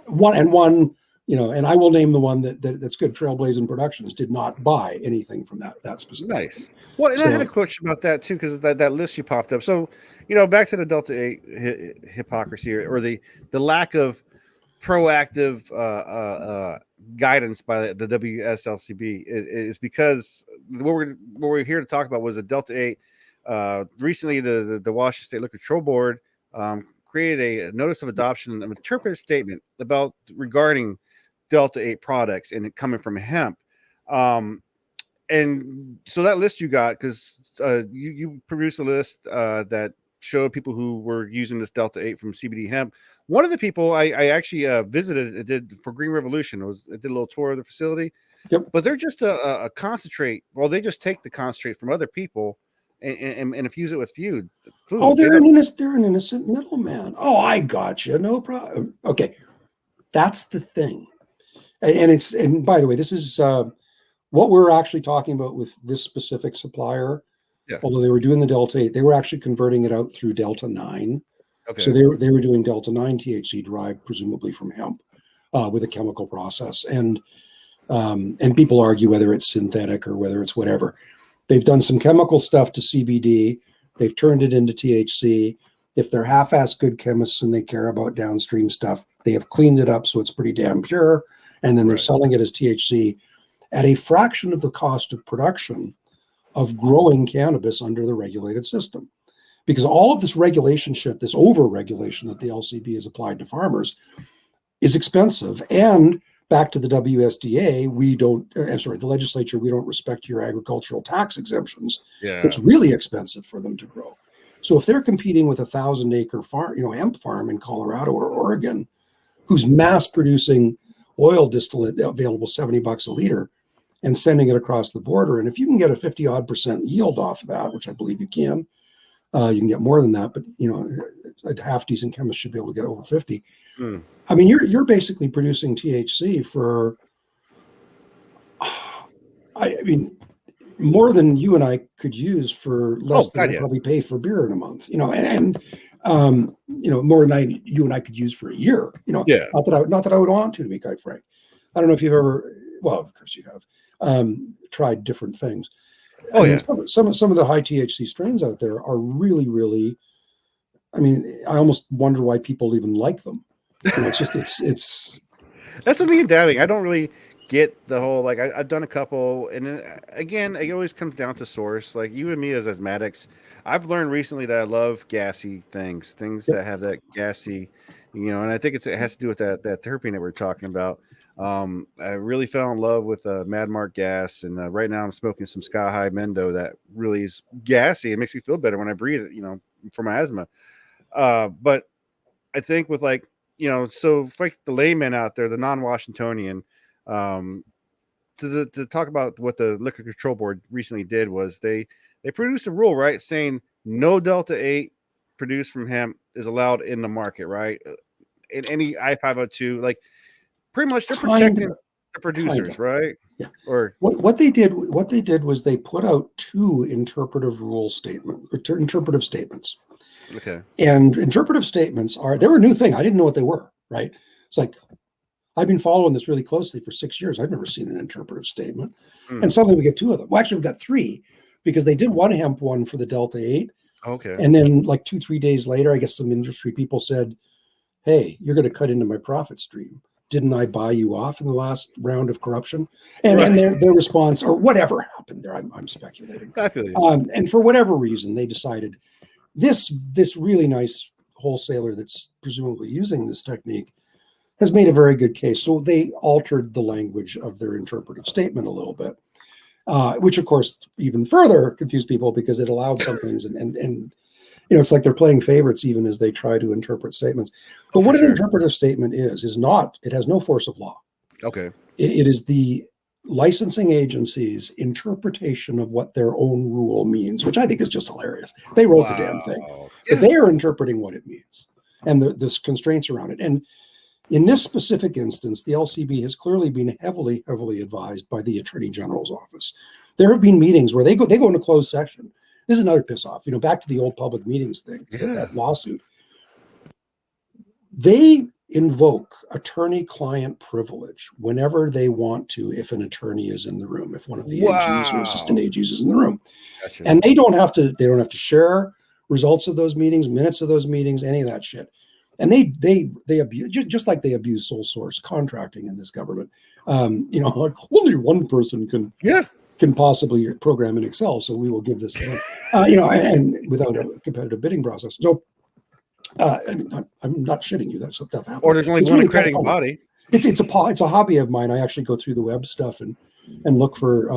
[SPEAKER 2] one, and I will name the one that's good. Trailblazing Productions did not buy anything from that specific.
[SPEAKER 1] Nice. Well, and I had a question about that too, because that list you popped up. So, back to the Delta-8 hypocrisy, or the lack of proactive guidance by the WSLCB is because what we're here to talk about was a Delta-8. Recently, the Washington State Liquor Control Board created a notice of adoption, an interpretive statement regarding Delta-8 products and it coming from hemp. And so that list you got, because you produced a list that showed people who were using this Delta-8 from CBD hemp. One of the people I actually visited, it did for Green Revolution. I did a little tour of the facility.
[SPEAKER 2] Yep.
[SPEAKER 1] But they're just a concentrate. Well, they just take the concentrate from other people and infuse it with food.
[SPEAKER 2] Oh, they're an innocent middleman. Oh, I got you. No problem. Okay, that's the thing. And by the way, this is what we're actually talking about with this specific supplier. Yeah. Although they were doing the Delta-8, they were actually converting it out through Delta-9. Okay. So they were doing Delta-9 THC derived presumably from hemp with a chemical process. And people argue whether it's synthetic or whether it's whatever. They've done some chemical stuff to CBD. They've turned it into THC. If they're half-assed good chemists and they care about downstream stuff, they have cleaned it up so it's pretty damn pure. And then they're selling it as THC at a fraction of the cost of production of growing cannabis under the regulated system. Because all of this regulation shit, this over-regulation that the LCB has applied to farmers is expensive. And back to the WSDA, the legislature, we don't respect your agricultural tax exemptions. Yeah. It's really expensive for them to grow. So if they're competing with 1,000-acre farm, hemp farm in Colorado or Oregon, who's mass producing oil distillate available $70 a liter and sending it across the border, and if you can get a 50-odd% yield off of that, which I believe you can get more than that, but a half decent chemist should be able to get over 50. I mean, you're basically producing THC for I mean, more than you and I could use for less than
[SPEAKER 1] God,
[SPEAKER 2] I
[SPEAKER 1] yeah.
[SPEAKER 2] probably pay for beer in a month, and more than you and I could use for a year,
[SPEAKER 1] Yeah.
[SPEAKER 2] not that I would want to be quite frank. I don't know if you've ever, well, of course you have, tried different things.
[SPEAKER 1] Oh,
[SPEAKER 2] I mean,
[SPEAKER 1] yeah.
[SPEAKER 2] some of the high THC strains out there are really, really, I mean, I almost wonder why people even like them. It's just, it's,
[SPEAKER 1] That's what me and dabbing. I don't really get the whole like I've done a couple, and then, again, it always comes down to source. Like you and me as asthmatics, I've learned recently that I love gassy things
[SPEAKER 2] yep.
[SPEAKER 1] that have that gassy, and I think it has to do with that terpene that we're talking about. I really fell in love with Mad Mark gas, and right now I'm smoking some Sky High Mendo that really is gassy. It makes me feel better when I breathe it, for my asthma. But I think with like, so for like the layman out there, the non-Washingtonian, um, to talk about what the Liquor Control Board recently did was they produced a rule, right, saying no Delta-8 produced from hemp is allowed in the market, right? In any I-502, like pretty much they're
[SPEAKER 2] Kind
[SPEAKER 1] protecting
[SPEAKER 2] of,
[SPEAKER 1] the
[SPEAKER 2] kind
[SPEAKER 1] producers,
[SPEAKER 2] of.
[SPEAKER 1] right?
[SPEAKER 2] Yeah.
[SPEAKER 1] Or
[SPEAKER 2] What they did was they put out two interpretive statements.
[SPEAKER 1] okay,
[SPEAKER 2] And interpretive statements they're a new thing. I didn't know what they were, right? It's like I've been following this really closely for 6 years. I've never seen an interpretive statement. And suddenly we get two of them. Well, actually, we got three because they did one hemp one for the Delta-8.
[SPEAKER 1] okay,
[SPEAKER 2] And then like 2-3 days later, I guess some industry people said, hey, you're going to cut into my profit stream. Didn't I buy you off in the last round of corruption? And
[SPEAKER 1] right.
[SPEAKER 2] their response, or whatever happened there, I'm speculating.
[SPEAKER 1] I feel you.
[SPEAKER 2] And for whatever reason, they decided this really nice wholesaler that's presumably using this technique has made a very good case. So they altered the language of their interpretive statement a little bit, which of course even further confused people because it allowed some things and it's like they're playing favorites even as they try to interpret statements. But
[SPEAKER 1] Oh, for
[SPEAKER 2] what an
[SPEAKER 1] sure.
[SPEAKER 2] interpretive statement is not, it has no force of law.
[SPEAKER 1] Okay.
[SPEAKER 2] It is the licensing agency's interpretation of what their own rule means, which I think is just hilarious. They wrote the damn thing,
[SPEAKER 1] Wow.
[SPEAKER 2] but
[SPEAKER 1] Yeah.
[SPEAKER 2] they are interpreting what it means and the constraints around it. And in this specific instance, the LCB has clearly been heavily, heavily advised by the Attorney General's office. There have been meetings where they go into closed session. This is another piss off, back to the old public meetings thing,
[SPEAKER 1] Yeah.
[SPEAKER 2] that lawsuit. They invoke attorney-client privilege whenever they want to, if an attorney is in the room, if one of the AGs or assistant
[SPEAKER 1] Wow.
[SPEAKER 2] AGs is in the room.
[SPEAKER 1] Gotcha.
[SPEAKER 2] And they don't have to share results of those meetings, minutes of those meetings, any of that shit. And they abuse, just like they abuse sole source contracting in this government. Like only one person can possibly program in Excel, so we will give this to them. And without a competitive bidding process. So I'm not shitting you. That stuff happens.
[SPEAKER 1] Or there's only
[SPEAKER 2] It's
[SPEAKER 1] one
[SPEAKER 2] really
[SPEAKER 1] accrediting body.
[SPEAKER 2] It's a hobby of mine. I actually go through the web stuff and look for.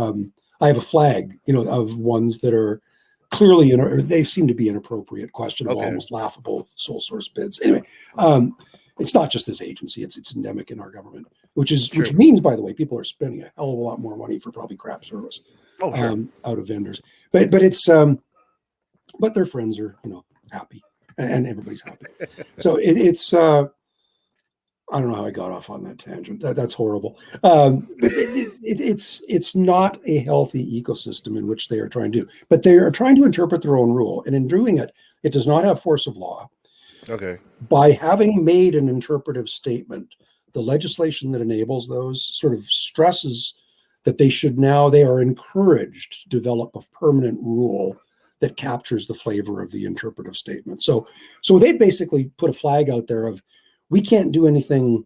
[SPEAKER 2] I have a flag, of ones that are clearly they seem to be inappropriate, questionable,
[SPEAKER 1] Okay.
[SPEAKER 2] almost laughable sole source bids. Anyway, it's not just this agency; it's endemic in our government, which means, by the way, people are spending a hell of a lot more money for probably crap service.
[SPEAKER 1] Oh, sure.
[SPEAKER 2] Out of vendors, but it's but their friends are happy and everybody's happy. So it's I don't know how I got off on that tangent. That's horrible. But it's not a healthy ecosystem in which they are trying to do. But they are trying to interpret their own rule, and in doing it, it does not have force of law.
[SPEAKER 1] Okay.
[SPEAKER 2] By having made an interpretive statement, the legislation that enables those sort of stresses that they are encouraged to develop a permanent rule that captures the flavor of the interpretive statement. So they basically put a flag out there of, we can't do anything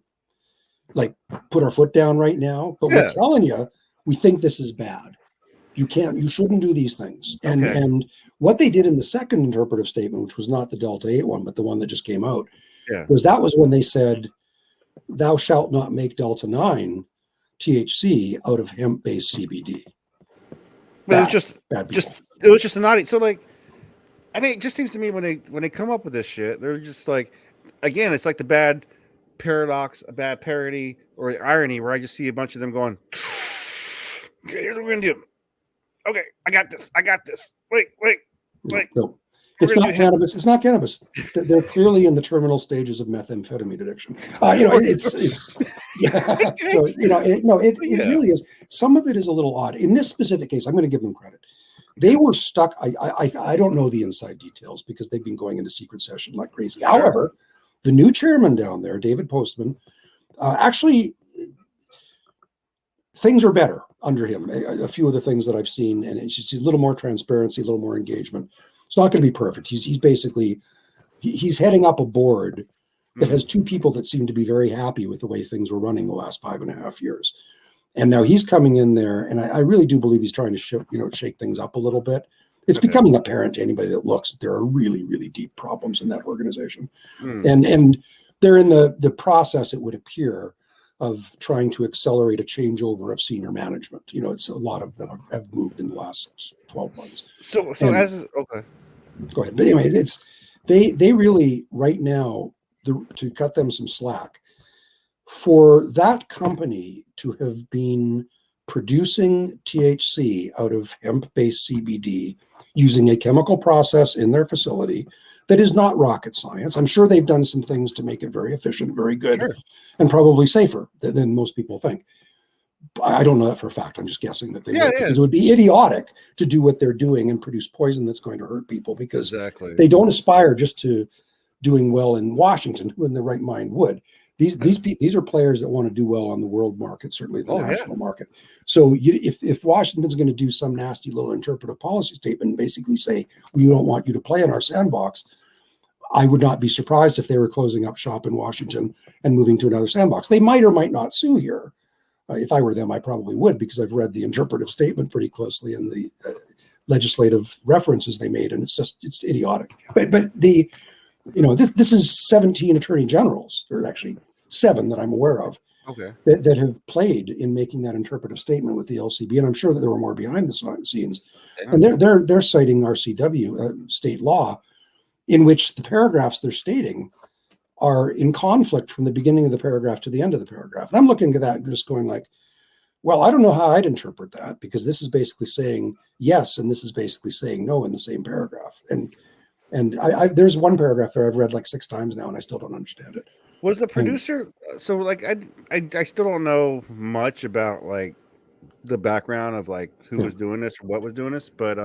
[SPEAKER 2] like put our foot down right now, but we're telling you, we think this is bad. You shouldn't do these things. And what they did in the second interpretive statement, which was not the Delta-8 one, but the one that just came out, was when they said, thou shalt not make Delta-9 THC out of hemp-based CBD.
[SPEAKER 1] But it was just a naughty. So like, I mean, it just seems to me when they come up with this shit, they're just like, again, it's like the bad paradox, a bad parody or irony where I just see a bunch of them going, okay, here's what we're gonna do. Okay, I got this. Wait.
[SPEAKER 2] No. It's not cannabis. It's not cannabis. They're clearly in the terminal stages of methamphetamine addiction. It's yeah. So it really is. Some of it is a little odd. In this specific case, I'm going to give them credit. They were stuck. I don't know the inside details because they've been going into secret session like crazy. Sure. However, the new chairman down there, David Postman, actually things are better under him. A few of the things that I've seen, and it's just a little more transparency, a little more engagement. It's not going to be perfect. He's basically heading up a board that has two people that seem to be very happy with the way things were running the last 5.5 years. And now he's coming in there, and I really do believe he's trying to shake things up a little bit. It's becoming apparent to anybody that looks that there are really, really deep problems in that organization. And they're in the process, it would appear, of trying to accelerate a changeover of senior management. It's a lot of them have moved in the last 12 months.
[SPEAKER 1] So okay.
[SPEAKER 2] Go ahead. But anyway, they really right now, to cut them some slack, for that company to have been producing THC out of hemp-based CBD using a chemical process in their facility that is not rocket science. I'm sure they've done some things to make it very efficient, very good, sure, and probably safer than most people think. I don't know that for a fact. I'm just guessing that they would, because it would be idiotic to do what they're doing and produce poison that's going to hurt people, because they don't aspire just to doing well in Washington, who in their right mind would. These are players that want to do well on the world market, certainly the national market. So if Washington's going to do some nasty little interpretive policy statement and basically say, we don't want you to play in our sandbox, I would not be surprised if they were closing up shop in Washington and moving to another sandbox. They might or might not sue here. If I were them, I probably would, because I've read the interpretive statement pretty closely and the legislative references they made, and it's idiotic. But this is 17 attorney generals, or actually 7 that I'm aware of, that have played in making that interpretive statement with the LCB, and I'm sure that there were more behind the scenes. And they're citing RCW, state law, in which the paragraphs they're stating are in conflict from the beginning of the paragraph to the end of the paragraph. And I'm looking at that and just going like, well, I don't know how I'd interpret that, because this is basically saying yes, and this is basically saying no in the same paragraph. And there's one paragraph there I've read like 6 times now, and I still don't understand it.
[SPEAKER 1] Was the producer so like I still don't know much about like the background of like who was doing this or what was doing this, but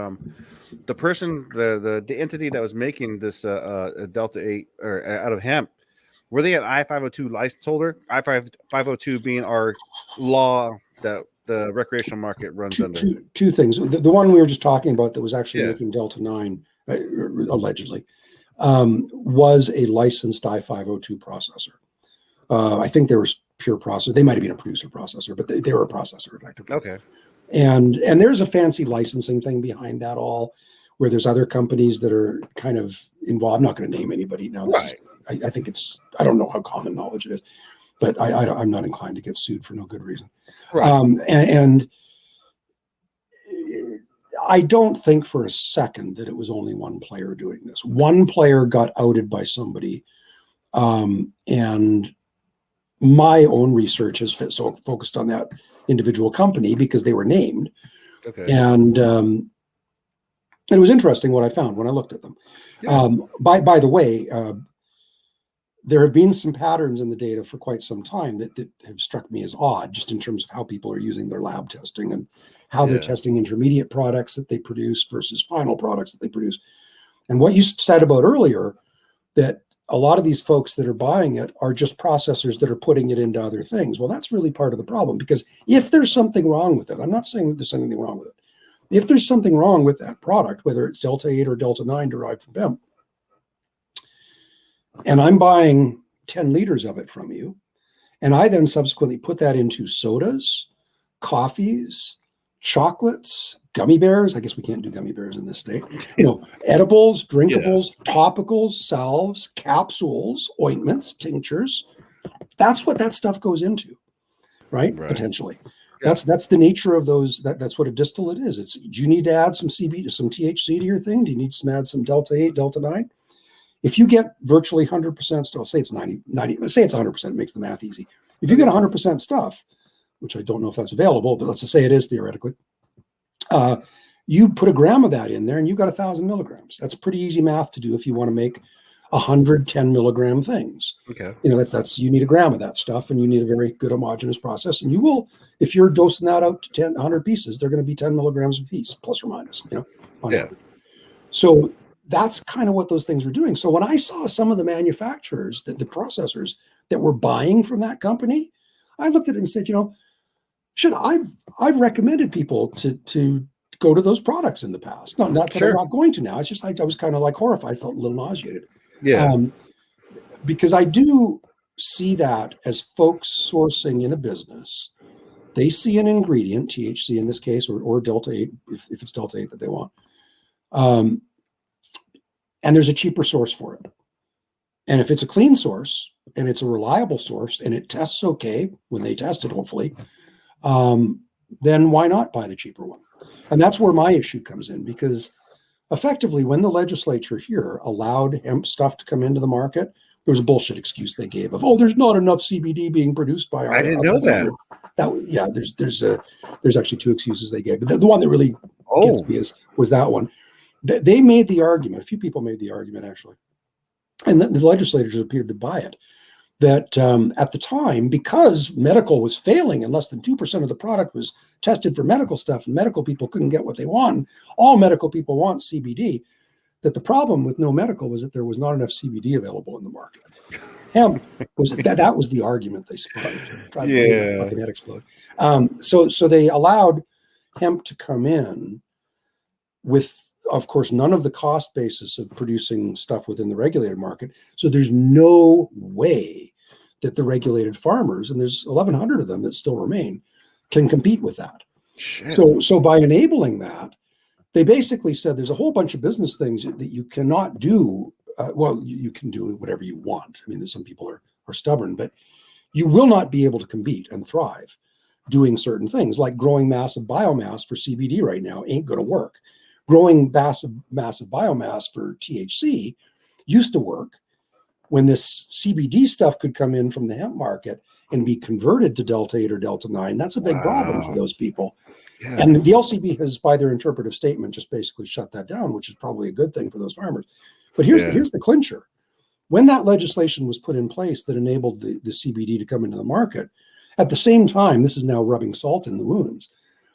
[SPEAKER 1] the person, the entity that was making this Delta-8 or out of hemp, were they an I-502 license holder? I-502 being our law that the recreational market runs under.
[SPEAKER 2] Two things. The one we were just talking about that was actually making Delta-9, allegedly, was a licensed I-502 processor. I think there was pure processor. They might have been a producer processor, but they were a processor effectively. Okay. And there's a fancy licensing thing behind that all, where there's other companies that are kind of involved. I'm not going to name anybody now. I think I don't know how common knowledge it is, but I'm not inclined to get sued for no good reason. Right. And I don't think for a second that it was only one player doing this. One player got outed by somebody, and my own research has focused on that individual company because they were named. Okay. And it was interesting what I found when I looked at them. Yeah. By the way, there have been some patterns in the data for quite some time that have struck me as odd, just in terms of how people are using their lab testing and how they're testing intermediate products that they produce versus final products that they produce. And what you said about earlier, that a lot of these folks that are buying it are just processors that are putting it into other things. Well, that's really part of the problem, because if there's something wrong with it, I'm not saying that there's anything wrong with it. If there's something wrong with that product, whether it's Delta-8 or Delta-9 derived from hemp, and I'm buying 10 liters of it from you, and I then subsequently put that into sodas, coffees, chocolates, gummy bears. I guess we can't do gummy bears in this state. Edibles, drinkables, topicals, salves, capsules, ointments, tinctures. That's what that stuff goes into, right? Potentially. Yeah. That's the nature of those. That's what a distillate is. Do you need to add some CBD, some THC to your thing? Do you need to add some Delta-8, Delta-9? If you get virtually 100% stuff, say it's 90, say it's 100%, it makes the math easy. If you get 100% stuff, which I don't know if that's available, but let's just say it is theoretically, You put a gram of that in there and you've got 1,000 milligrams. That's pretty easy math to do if you want to make 110 milligram things.
[SPEAKER 1] Okay.
[SPEAKER 2] That's you need a gram of that stuff, and you need a very good homogeneous process. And you will, if you're dosing that out to 100 pieces, they're going to be 10 milligrams a piece, plus or minus, on average. So that's kind of what those things were doing. So when I saw some of the manufacturers, the processors that were buying from that company, I looked at it and said, I've recommended people to go to those products in the past. Not that I'm not going to now. It's just I was kind of like horrified, felt a little nauseated.
[SPEAKER 1] Yeah.
[SPEAKER 2] Because I do see that as folks sourcing in a business, they see an ingredient, THC in this case, or Delta-8, if it's Delta-8 that they want. And there's a cheaper source for it. And if it's a clean source and it's a reliable source and it tests okay when they test it, hopefully, then why not buy the cheaper one? And that's where my issue comes in, because effectively when the legislature here allowed hemp stuff to come into the market, there was a bullshit excuse they gave of, there's not enough CBD being produced by our.
[SPEAKER 1] I didn't know that.
[SPEAKER 2] There's actually two excuses they gave, but the one that really gets me was that one. They made the argument, a few people made the argument actually, and the legislators appeared to buy it, that at the time, because medical was failing and less than 2% of the product was tested for medical stuff and medical people couldn't get what they want, all medical people want CBD, that the problem with no medical was that there was not enough CBD available in the market. Hemp was that was the argument they spun.
[SPEAKER 1] Yeah.
[SPEAKER 2] Fucking head explode. So they allowed hemp to come in with, of course, none of the cost basis of producing stuff within the regulated market. So there's no way that the regulated farmers, and there's 1,100 of them that still remain, can compete with that.
[SPEAKER 1] Shit.
[SPEAKER 2] So by enabling that, they basically said there's a whole bunch of business things that you cannot do. You can do whatever you want. I mean, some people are stubborn, but you will not be able to compete and thrive doing certain things, like growing massive biomass for CBD right now ain't going to work. Growing massive biomass for THC used to work. When this CBD stuff could come in from the hemp market and be converted to Delta-8 or Delta-9, that's a big problem for those people. Yeah. And the LCB has, by their interpretive statement, just basically shut that down, which is probably a good thing for those farmers. But here's the clincher. When that legislation was put in place that enabled the CBD to come into the market, at the same time, this is now rubbing salt in the wounds,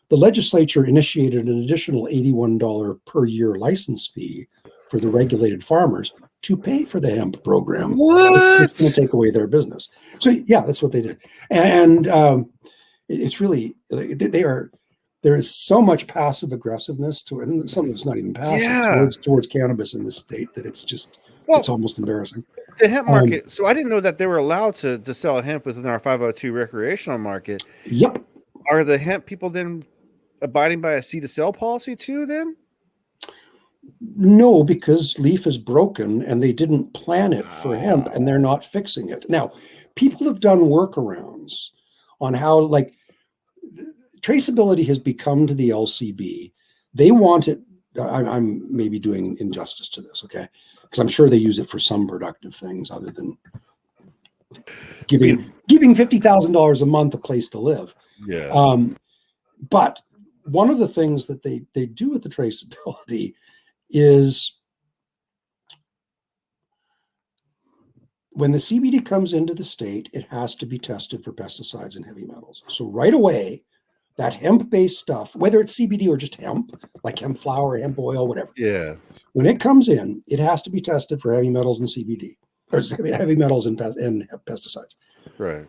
[SPEAKER 2] the legislature initiated an additional $81 per year license fee for the regulated farmers to pay for the hemp program.
[SPEAKER 1] What?
[SPEAKER 2] It's going to take away their business. So yeah, that's what they did. And it's really, there is so much passive aggressiveness to it, and some of it's not even passive towards cannabis in this state, that it's just, it's almost embarrassing.
[SPEAKER 1] The hemp market. So I didn't know that they were allowed to sell hemp within our 502 recreational market.
[SPEAKER 2] Yep.
[SPEAKER 1] Are the hemp people then abiding by a C2sell policy too then?
[SPEAKER 2] No, because leaf is broken and they didn't plan it for hemp and they're not fixing it. Now, people have done workarounds on how, like, traceability has become to the LCB. They want it. I'm maybe doing injustice to this, okay? Because I'm sure they use it for some productive things other than giving $50,000 a month a place to live.
[SPEAKER 1] Yeah.
[SPEAKER 2] But one of the things that they do with the traceability is when the CBD comes into the state, it has to be tested for pesticides and heavy metals. So right away, that hemp-based stuff, whether it's CBD or just hemp, like hemp flower, hemp oil, whatever.
[SPEAKER 1] Yeah.
[SPEAKER 2] When it comes in, it has to be tested for heavy metals and CBD, or heavy metals and pesticides.
[SPEAKER 1] Right.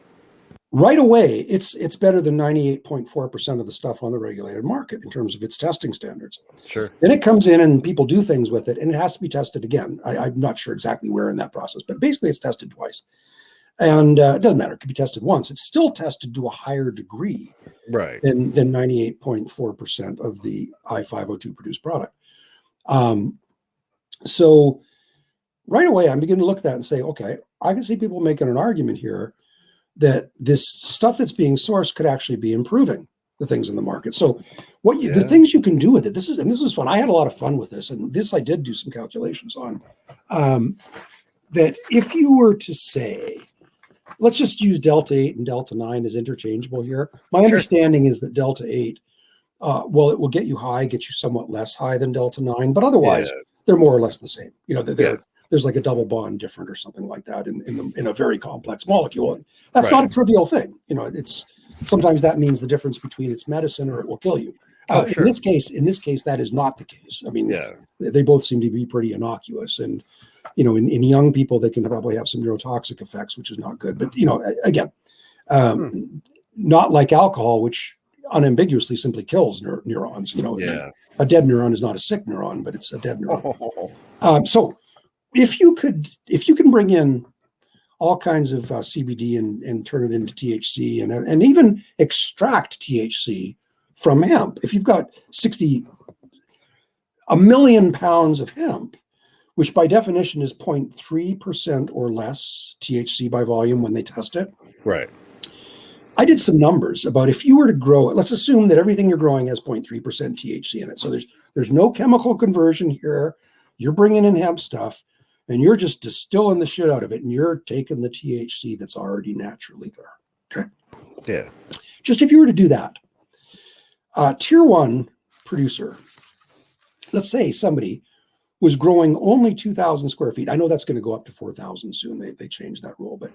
[SPEAKER 2] Right away, it's better than 98.4% of the stuff on the regulated market in terms of its testing standards.
[SPEAKER 1] Sure.
[SPEAKER 2] Then it comes in and people do things with it, and it has to be tested again. I'm not sure exactly where in that process, but basically it's tested twice. And it doesn't matter. It could be tested once. It's still tested to a higher degree than 98.4% of the I-502 produced product. So right away, I'm beginning to look at that and say, okay, I can see people making an argument here that this stuff that's being sourced could actually be improving the things in the market. So the things you can do with it, this was fun. I had a lot of fun with this, and this I did do some calculations on, that if you were to say, let's just use Delta-8 and Delta-9 as interchangeable here. My understanding is that Delta-8 Well, it will get you high, get you somewhat less high than Delta-9, but otherwise they're more or less the same. You know, there's like a double bond different or something like that in a very complex molecule. And that's not a trivial thing. You know, it's sometimes that means the difference between it's medicine or it will kill you. In this case, that is not the case. I mean, they both seem to be pretty innocuous, and you know, in young people, they can probably have some neurotoxic effects, which is not good. But you know, again, not like alcohol, which unambiguously simply kills neurons. You know, a dead neuron is not a sick neuron, but it's a dead neuron. So if you can bring in all kinds of CBD and turn it into THC and even extract THC from hemp, if you've got 1 million pounds of hemp, which by definition is 0.3% or less THC by volume when they test it.
[SPEAKER 1] Right.
[SPEAKER 2] I did some numbers about if you were to grow it. Let's assume that everything you're growing has 0.3% THC in it. So there's no chemical conversion here. You're bringing in hemp stuff, and you're just distilling the shit out of it, and you're taking the THC that's already naturally there. Okay.
[SPEAKER 1] Yeah.
[SPEAKER 2] Just if you were to do that, tier one producer, let's say somebody was growing only 2,000 square feet. I know that's going to go up to 4,000 soon. They changed that rule, but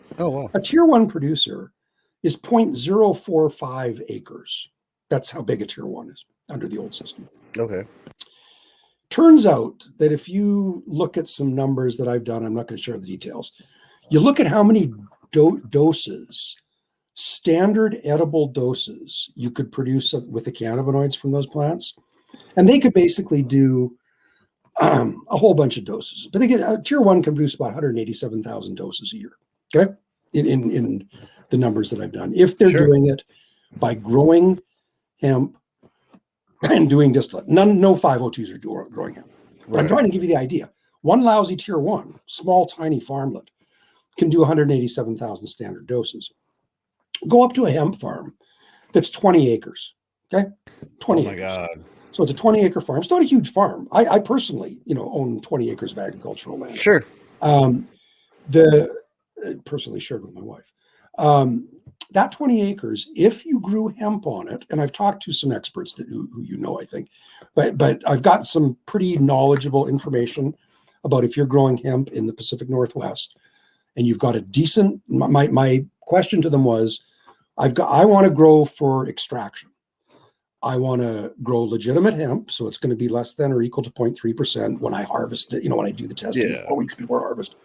[SPEAKER 2] a tier one producer is 0.045 acres. That's how big a tier one is under the old system.
[SPEAKER 1] Okay.
[SPEAKER 2] Turns out that if you look at some numbers that I've done, I'm not going to share the details. You look at how many doses, standard edible doses, you could produce with the cannabinoids from those plants, and they could basically do a whole bunch of doses. But they get tier one can produce about 187,000 doses a year. Okay, in the numbers that I've done, if they're doing it by growing hemp and doing distillate. No 502s are growing hemp. But I'm trying to give you the idea. One lousy tier one, small, tiny farmlet can do 187,000 standard doses. Go up to a hemp farm that's 20 acres. Okay, 20 acres. Oh my God. So it's a 20-acre farm. It's not a huge farm. I personally, own 20 acres of agricultural land.
[SPEAKER 1] Sure.
[SPEAKER 2] Personally shared with my wife. That 20 acres, if you grew hemp on it, and I've talked to some experts who I think, but I've got some pretty knowledgeable information about if you're growing hemp in the Pacific Northwest, and you've got a decent. My question to them was, I want to grow for extraction. I want to grow legitimate hemp, so it's going to be less than or equal to 0.3% when I harvest it. When I do the testing 4 weeks before harvest.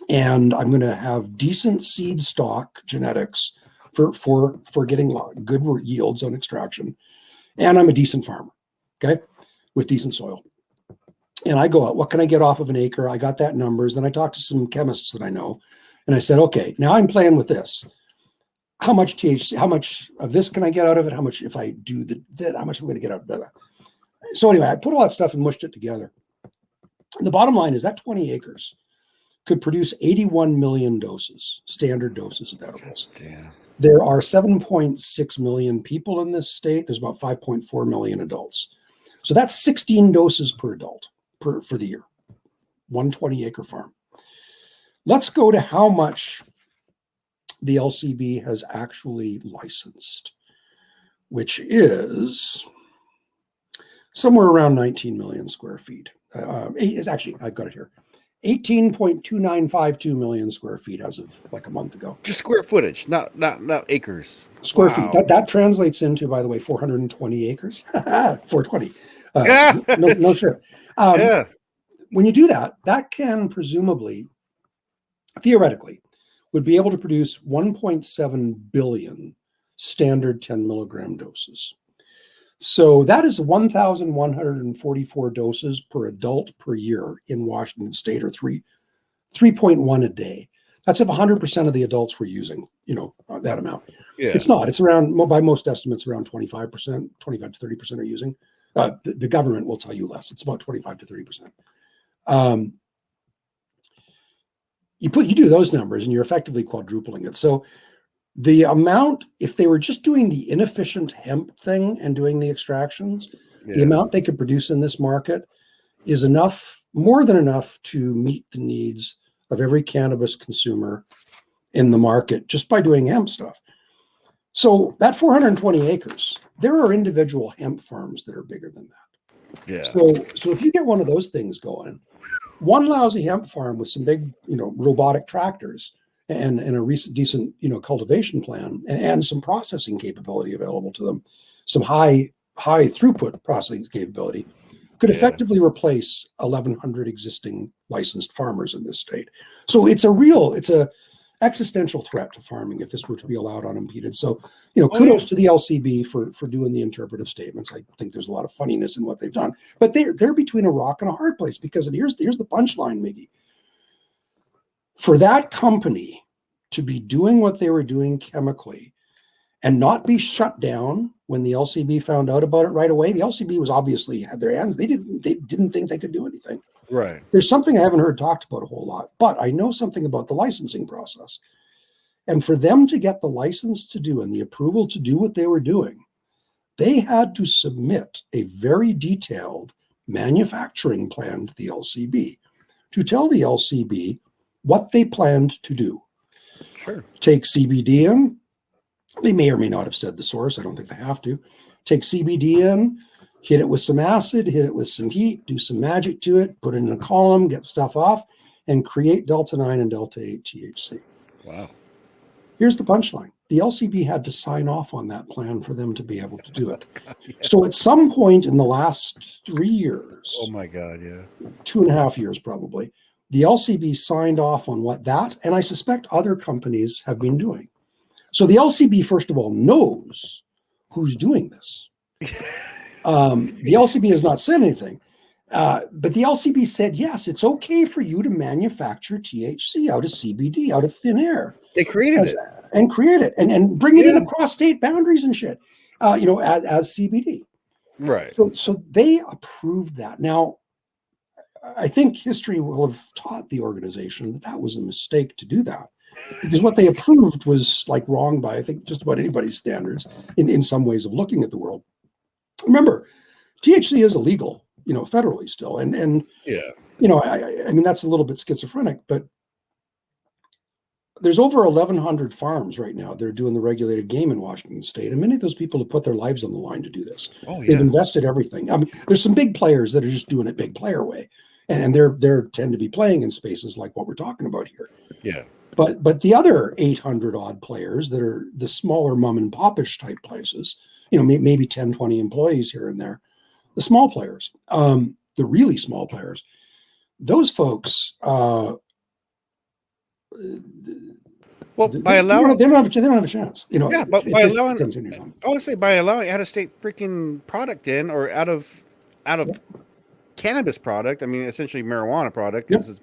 [SPEAKER 2] And I'm going to have decent seed stock genetics for getting good yields on extraction. And I'm a decent farmer, okay, with decent soil. And I go out, what can I get off of an acre? I got that numbers. Then I talked to some chemists that I know. And I said, okay, now I'm playing with this. How much THC, how much of this can I get out of it? How much, if I do that, how much am I going to get out of it? So anyway, I put all that stuff and mushed it together. And the bottom line is that 20 acres could produce 81 million doses, standard doses of edibles.
[SPEAKER 1] Damn.
[SPEAKER 2] There are 7.6 million people in this state. There's about 5.4 million adults. So that's 16 doses per adult for the year. 120-acre farm. Let's go to how much the LCB has actually licensed, which is somewhere around 19 million square feet. It's actually, I've got it here. 18.2952 million square feet as of like a month ago.
[SPEAKER 1] Just square footage, not acres.
[SPEAKER 2] Square feet. That translates into, by the way, 420 acres. 420. No shit. When you do that, that can presumably, theoretically, would be able to produce 1.7 billion standard 10 milligram doses. So that is 1,144 doses per adult per year in Washington State, or 3.1 a day. That's if 100% of the adults were using, that amount. Yeah. It's not. It's around, by most estimates, around 25%, 25 to 30% are using. The government will tell you less. It's about 25 to 30%. You do those numbers and you're effectively quadrupling it. So the amount, if they were just doing the inefficient hemp thing and doing the extractions, the amount they could produce in this market is enough, more than enough to meet the needs of every cannabis consumer in the market just by doing hemp stuff. So that 420 acres There are individual hemp farms that are bigger than that.
[SPEAKER 1] Yeah.
[SPEAKER 2] So if you get one of those things going, one lousy hemp farm with some big, robotic tractors and a decent, cultivation plan and some processing capability available to them, some high throughput processing capability, could effectively replace 1,100 existing licensed farmers in this state. So it's a existential threat to farming if this were to be allowed unimpeded. So, kudos to the LCB for doing the interpretive statements. I think there's a lot of funniness in what they've done, but they're between a rock and a hard place, because here's the punchline, Miggy. For that company to be doing what they were doing chemically and not be shut down when the LCB found out about it right away, the LCB was obviously had their hands. They didn't think they could do anything.
[SPEAKER 1] Right.
[SPEAKER 2] There's something I haven't heard talked about a whole lot, but I know something about the licensing process. And for them to get the license to do and the approval to do what they were doing, they had to submit a very detailed manufacturing plan to the LCB to tell the LCB what they planned to do.
[SPEAKER 1] Sure.
[SPEAKER 2] Take CBD in. They may or may not have said the source. I don't think they have to. Take CBD in, hit it with some acid, hit it with some heat, do some magic to it, put it in a column, get stuff off, and create Delta-9 and Delta-8 THC.
[SPEAKER 1] Wow.
[SPEAKER 2] Here's the punchline. The LCB had to sign off on that plan for them to be able to do it. So at some point in the last 3 years,
[SPEAKER 1] Oh my God, yeah.
[SPEAKER 2] 2.5 years probably, the LCB signed off on what that, and I suspect other companies have been doing. So the LCB, first of all, knows who's doing this. The LCB has not said anything, but the LCB said, yes, it's okay for you to manufacture THC out of CBD, out of thin air.
[SPEAKER 1] They created it.
[SPEAKER 2] And create it and bring it in across state boundaries and shit, as CBD.
[SPEAKER 1] Right.
[SPEAKER 2] So they approved that. Now, I think history will have taught the organization that was a mistake to do that, because what they approved was wrong by, I think, just about anybody's standards in some ways of looking at the world. Remember, THC is illegal, federally still. And
[SPEAKER 1] yeah,
[SPEAKER 2] I mean, that's a little bit schizophrenic, but there's over 1,100 farms right now that are doing the regulated game in Washington state. And many of those people have put their lives on the line to do this.
[SPEAKER 1] Oh, yeah.
[SPEAKER 2] They've invested everything. I mean, there's some big players that are just doing it big player way. And they're tend to be playing in spaces like what we're talking about here.
[SPEAKER 1] Yeah.
[SPEAKER 2] But the other 800 odd players that are the smaller mom and popish type places, maybe 10, 20 employees here and there, the small players, the really small players, those folks,
[SPEAKER 1] by allowing,
[SPEAKER 2] they don't have a chance.
[SPEAKER 1] But by allowing, I would say by allowing out-of-state freaking product in, or out of cannabis product, I mean essentially marijuana product, because it's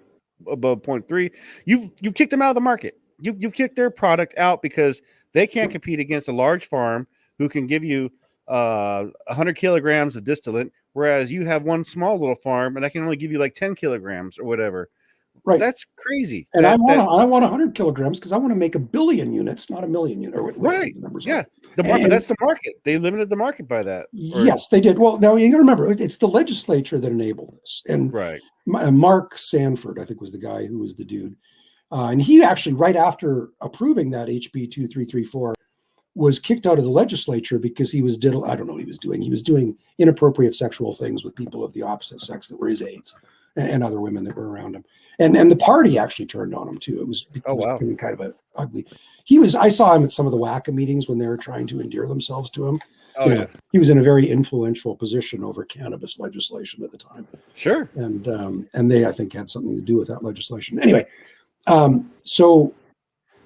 [SPEAKER 1] above 0.3, you've kicked them out of the market. You've kicked their product out because they can't compete against a large farm who can give you 100 kilograms of distillate, whereas you have one small little farm and I can only give you 10 kilograms or whatever.
[SPEAKER 2] Right.
[SPEAKER 1] That's crazy.
[SPEAKER 2] And I want 100 kilograms because I want to make 1 billion units, not 1 million units.
[SPEAKER 1] Right.
[SPEAKER 2] The numbers
[SPEAKER 1] yeah. The market. That's the market. They limited the market by that.
[SPEAKER 2] Yes, they did. Well, now you got to remember, it's the legislature that enabled this. And
[SPEAKER 1] right.
[SPEAKER 2] Mark Sanford, I think, was the guy who was the dude. And he actually, right after approving that HB 2334, was kicked out of the legislature because he was I don't know what he was doing. He was doing inappropriate sexual things with people of the opposite sex that were his aides and other women that were around him. And the party actually turned on him too. It was kind of ugly. I saw him at some of the WACA meetings when they were trying to endear themselves to him. He was in a very influential position over cannabis legislation at the time.
[SPEAKER 1] Sure.
[SPEAKER 2] And they, I think, had something to do with that legislation. Anyway, so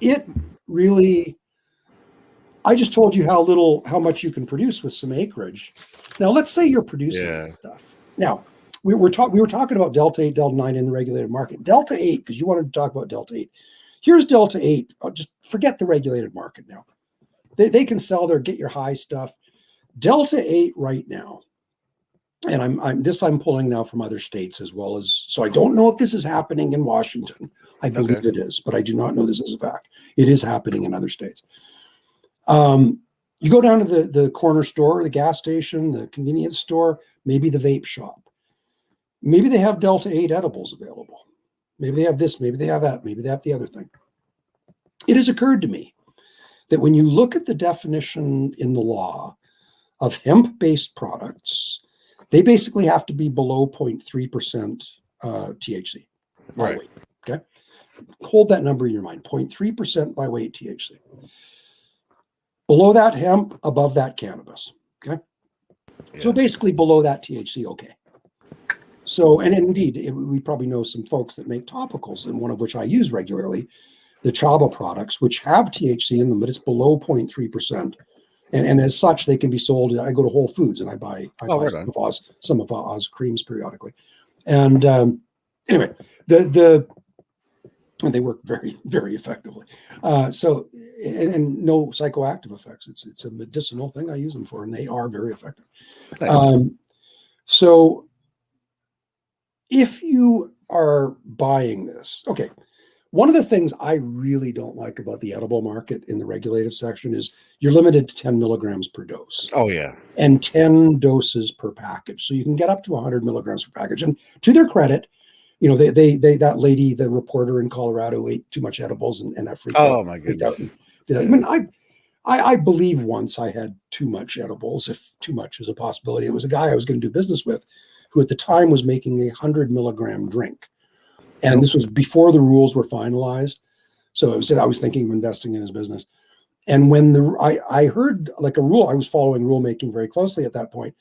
[SPEAKER 2] it really, I just told you how much you can produce with some acreage. Now, let's say you're producing this stuff. Now, we were talking about Delta-8, Delta-9 in the regulated market. Delta-8, because you wanted to talk about Delta-8. Here's Delta-8. Just forget the regulated market now. They can sell their get your high stuff. Delta-8 right now, and I'm pulling now from other states as well as, so I don't know if this is happening in Washington. I believe it is, but I do not know this as a fact. It is happening in other states. You go down to the corner store, the gas station, the convenience store, maybe the vape shop. Maybe they have Delta-8 edibles available. Maybe they have this, maybe they have that, maybe they have the other thing. It has occurred to me that when you look at the definition in the law of hemp-based products, they basically have to be below 0.3% THC by weight. Okay, hold that number in your mind: 0.3% by weight THC. Below that hemp, above that cannabis. Okay, so basically below that THC. Okay. So, and indeed, we probably know some folks that make topicals, and one of which I use regularly, the Chaba products, which have THC in them, but it's below 0.3%. And as such, they can be sold. I go to Whole Foods and I buy some of Oz creams periodically. And anyway, and they work very, very effectively. So, and no psychoactive effects. It's a medicinal thing I use them for, and they are very effective. Nice. So if you are buying this, okay, one of the things I really don't like about the edible market in the regulated section is you're limited to 10 milligrams per dose.
[SPEAKER 1] Oh, yeah.
[SPEAKER 2] And 10 doses per package. So you can get up to 100 milligrams per package. And to their credit, you know, they that lady, the reporter in Colorado, ate too much edibles and I freaked out.
[SPEAKER 1] Oh, my goodness.
[SPEAKER 2] I mean, I believe once I had too much edibles, if too much is a possibility. It was a guy I was going to do business with who at the time was making a 100 milligram drink. And this was before the rules were finalized. So I was thinking of investing in his business. And when I heard like a rule, I was following rulemaking very closely at that point,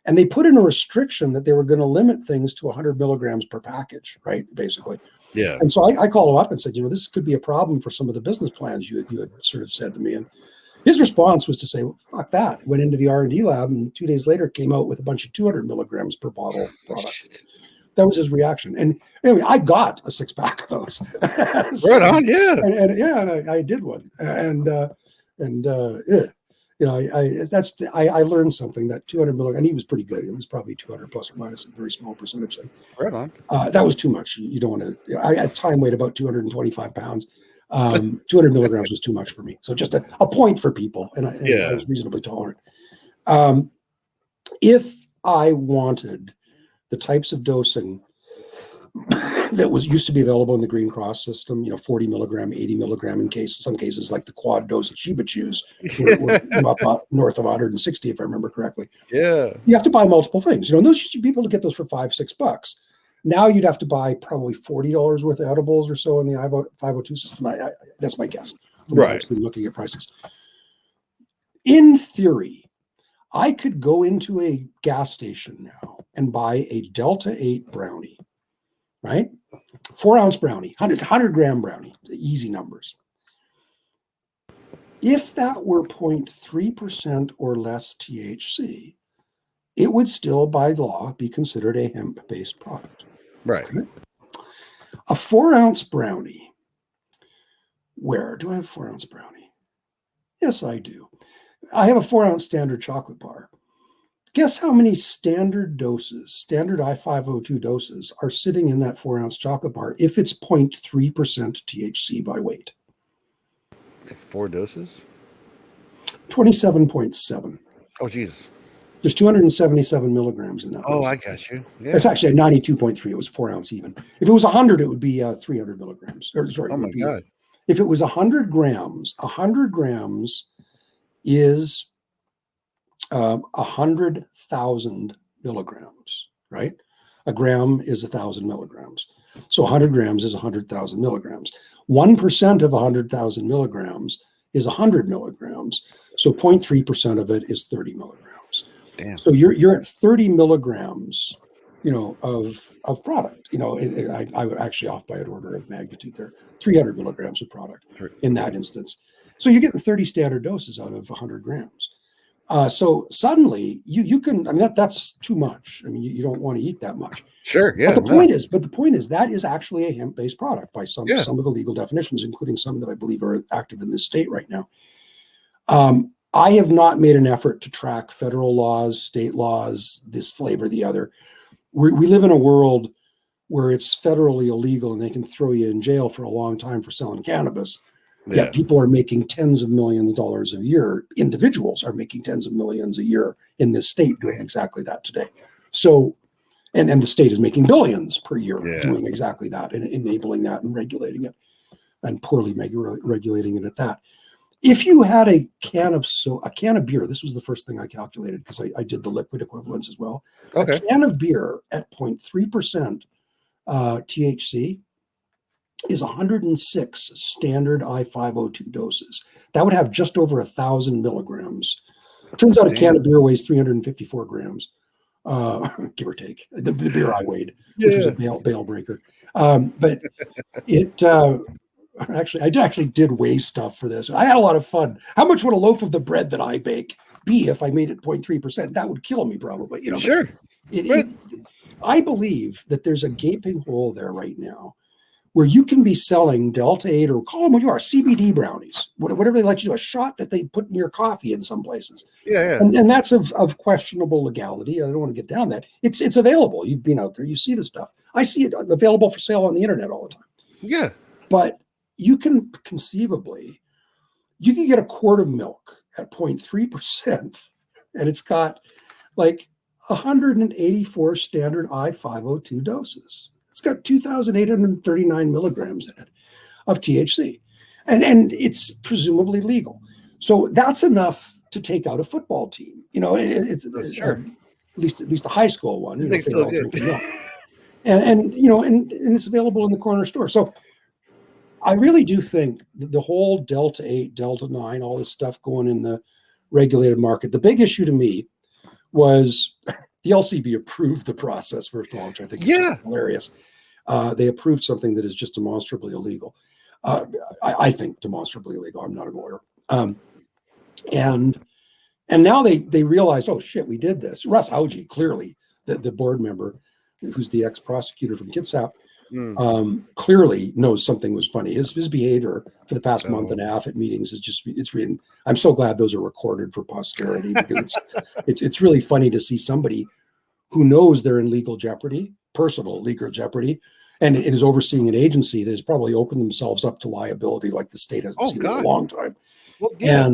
[SPEAKER 2] and they put in a restriction that they were going to limit things to 100 milligrams per package, right? Basically. Yeah. And so I called him up and said, you know, this could be a problem for some of the business plans you had sort of said to me. And his response was to say, well, fuck that. Went into the R&D lab and 2 days later came out with a bunch of 200 milligrams per bottle product. That was his reaction. And anyway, I got a 6-pack of those. So, right on, yeah. And I did one. And you know, I learned something that 200 milligrams, and he was pretty good. It was probably 200 plus or minus a very small percentage thing. Right on. That was too much. You don't want to, I at the time weighed about 225 pounds. 200 milligrams was too much for me. So just a point for people. And I was reasonably tolerant. If I wanted the types of dosing that used to be available in the Green Cross system, you know, 40 milligram, 80 milligram in some cases like the quad dose that Sheba chews, were up north of 160, if I remember correctly. Yeah. You have to buy multiple things. You know, and those used to be able to get those for $5-6. Now you'd have to buy probably $40 worth of edibles or so in the 502 system. That's my guess. Right. Looking at prices. In theory, I could go into a gas station now and buy a Delta-8 brownie, right? 4-ounce brownie, 100 gram brownie, easy numbers. If that were 0.3% or less THC, it would still by law be considered a hemp-based product. Right. Okay? A 4-ounce brownie. Where do I have 4-ounce brownie? Yes, I do. I have a 4-ounce standard chocolate bar. Guess how many standard I-502 doses are sitting in that 4-ounce chocolate bar if it's 0.3% THC by weight?
[SPEAKER 1] 4 doses?
[SPEAKER 2] 27.7.
[SPEAKER 1] Oh, Jesus.
[SPEAKER 2] There's 277 milligrams in that.
[SPEAKER 1] Oh, I got you. Yeah.
[SPEAKER 2] It's actually 92.3. It was 4-ounce even. If it was 100, it would be 300 milligrams. Or sorry.
[SPEAKER 1] Oh, my God.
[SPEAKER 2] If it was 100 grams is 100,000 milligrams, right? A gram is 1,000 milligrams. So 100 grams is 100,000 milligrams. 1% of 100,000 milligrams is 100 milligrams. So 0.3% of it is 30 milligrams. Damn. So you're at 30 milligrams, you know, of product. You know, I would actually off by an order of magnitude there. 300 milligrams of product in that instance. So you're getting 30 standard doses out of 100 grams. So suddenly you can, I mean, that's too much. I mean, you don't want to eat that much. Sure. Yeah. But the point is that is actually a hemp-based product by some of the legal definitions, including some that I believe are active in this state right now. I have not made an effort to track federal laws, state laws, this flavor, the other. We live in a world where it's federally illegal and they can throw you in jail for a long time for selling cannabis. Yeah. Yet people are making tens of millions of dollars a year. Individuals are making tens of millions a year in this state doing exactly that today. So, and the state is making billions per year doing exactly that and enabling that and regulating it and poorly regulating it at that. If you had a can of beer, this was the first thing I calculated because I did the liquid equivalents as well.
[SPEAKER 1] Okay.
[SPEAKER 2] A can of beer at 0.3% THC is 106 standard I-502 doses. That would have just over 1,000 milligrams. Turns out a can of beer weighs 354 grams, give or take. The beer I weighed, which was a bail breaker. But it actually, I actually did weigh stuff for this. I had a lot of fun. How much would a loaf of the bread that I bake be if I made it 0.3%? That would kill me probably.
[SPEAKER 1] Sure.
[SPEAKER 2] I believe that there's a gaping hole there right now where you can be selling Delta-8 or call them what you are, CBD brownies, whatever they let you do, a shot that they put in your coffee in some places.
[SPEAKER 1] Yeah.
[SPEAKER 2] And that's of questionable legality. I don't want to get down that. It's available. You've been out there, you see the stuff. I see it available for sale on the internet all the time.
[SPEAKER 1] Yeah.
[SPEAKER 2] But you can conceivably, you can get a quart of milk at 0.3%, and it's got like 184 standard I-502 doses. It's got 2,839 milligrams in it of THC, and it's presumably legal. So that's enough to take out a football team.
[SPEAKER 1] Sure.
[SPEAKER 2] At least a high school one.
[SPEAKER 1] If they're all drinking milk.
[SPEAKER 2] And it's available in the corner store. So I really do think the whole Delta-8, Delta-9, all this stuff going in the regulated market. The big issue to me was the LCB approved the process first of all, which I think is just hilarious. They approved something that is just demonstrably illegal. I think demonstrably illegal. I'm not a lawyer. And now they realized, oh shit, we did this. Russ Augie, clearly the board member, who's the ex-prosecutor from Kitsap, clearly knows something was funny. His behavior for the past month and a half at meetings is it's reading. I'm so glad those are recorded for posterity because it's really funny to see somebody who knows they're in legal jeopardy, personal legal jeopardy, and it is overseeing an agency that has probably opened themselves up to liability like the state hasn't seen in a long time. Well, yeah.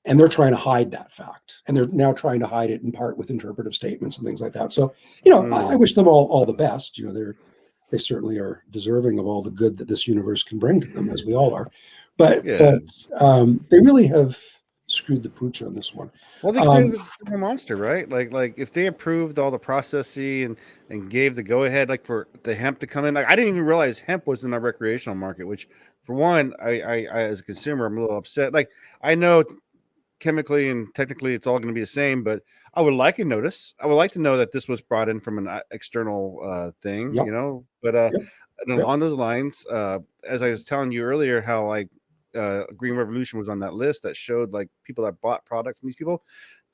[SPEAKER 2] And they're trying to hide that fact, and they're now trying to hide it in part with interpretive statements and things like that. So, I wish them all the best. They certainly are deserving of all the good that this universe can bring to them, as we all are. But they really have screwed the pooch on this one.
[SPEAKER 1] Well, they created a monster, right? Like if they approved all the processing and gave the go ahead, like for the hemp to come in, like I didn't even realize hemp was in our recreational market. Which, for one, I as a consumer, I'm a little upset. Like I know chemically and technically it's all going to be the same, but I would like a notice. I would like to know that this was brought in from an external thing, but and along those lines, as I was telling you earlier, how like Green Revolution was on that list that showed like people that bought product from these people.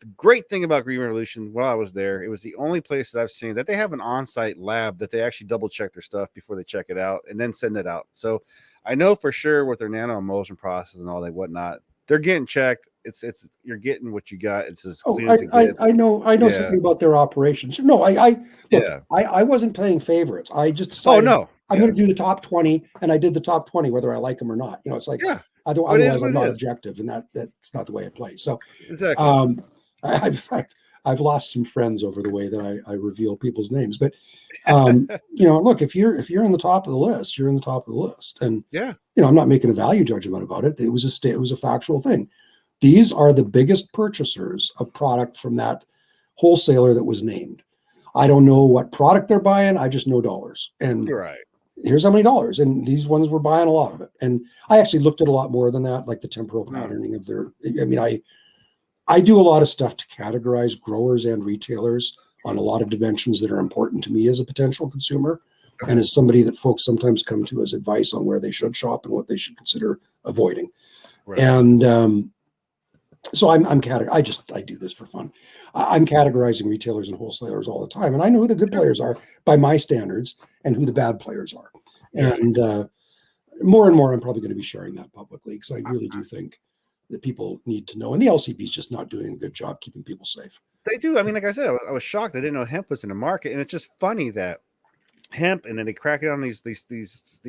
[SPEAKER 1] The great thing about Green Revolution, while I was there, it was the only place that I've seen that they have an on-site lab that they actually double check their stuff before they check it out and then send it out. So I know for sure with their nano emulsion process and all that whatnot, they're getting checked. It's you're getting what you got. It's as clean as it gets.
[SPEAKER 2] I know something about their operations. No, I wasn't playing favorites. I just decided I'm going to do the top 20, and I did the top 20 whether I like them or not. It's like otherwise I'm not objective, and that's not the way I play. So
[SPEAKER 1] exactly.
[SPEAKER 2] I've lost some friends over the way that I reveal people's names, but look, if you're in the top of the list, you're in the top of the list, and I'm not making a value judgment about it. It was a factual thing. These are the biggest purchasers of product from that wholesaler that was named. I don't know what product they're buying. I just know dollars, and here's how many dollars. And these ones were buying a lot of it. And I actually looked at a lot more than that, like the temporal patterning of their. I mean, I do a lot of stuff to categorize growers and retailers on a lot of dimensions that are important to me as a potential consumer and as somebody that folks sometimes come to as advice on where they should shop and what they should consider avoiding. And so I do this for fun. I'm categorizing retailers and wholesalers all the time, and I know who the good players are by my standards and who the bad players are. And more and more, I'm probably going to be sharing that publicly because I really do think that people need to know. And the LCB is just not doing a good job keeping people safe.
[SPEAKER 1] They do. I mean, like I said, I was shocked. I didn't know hemp was in the market, and it's just funny that hemp, and then they crack it on these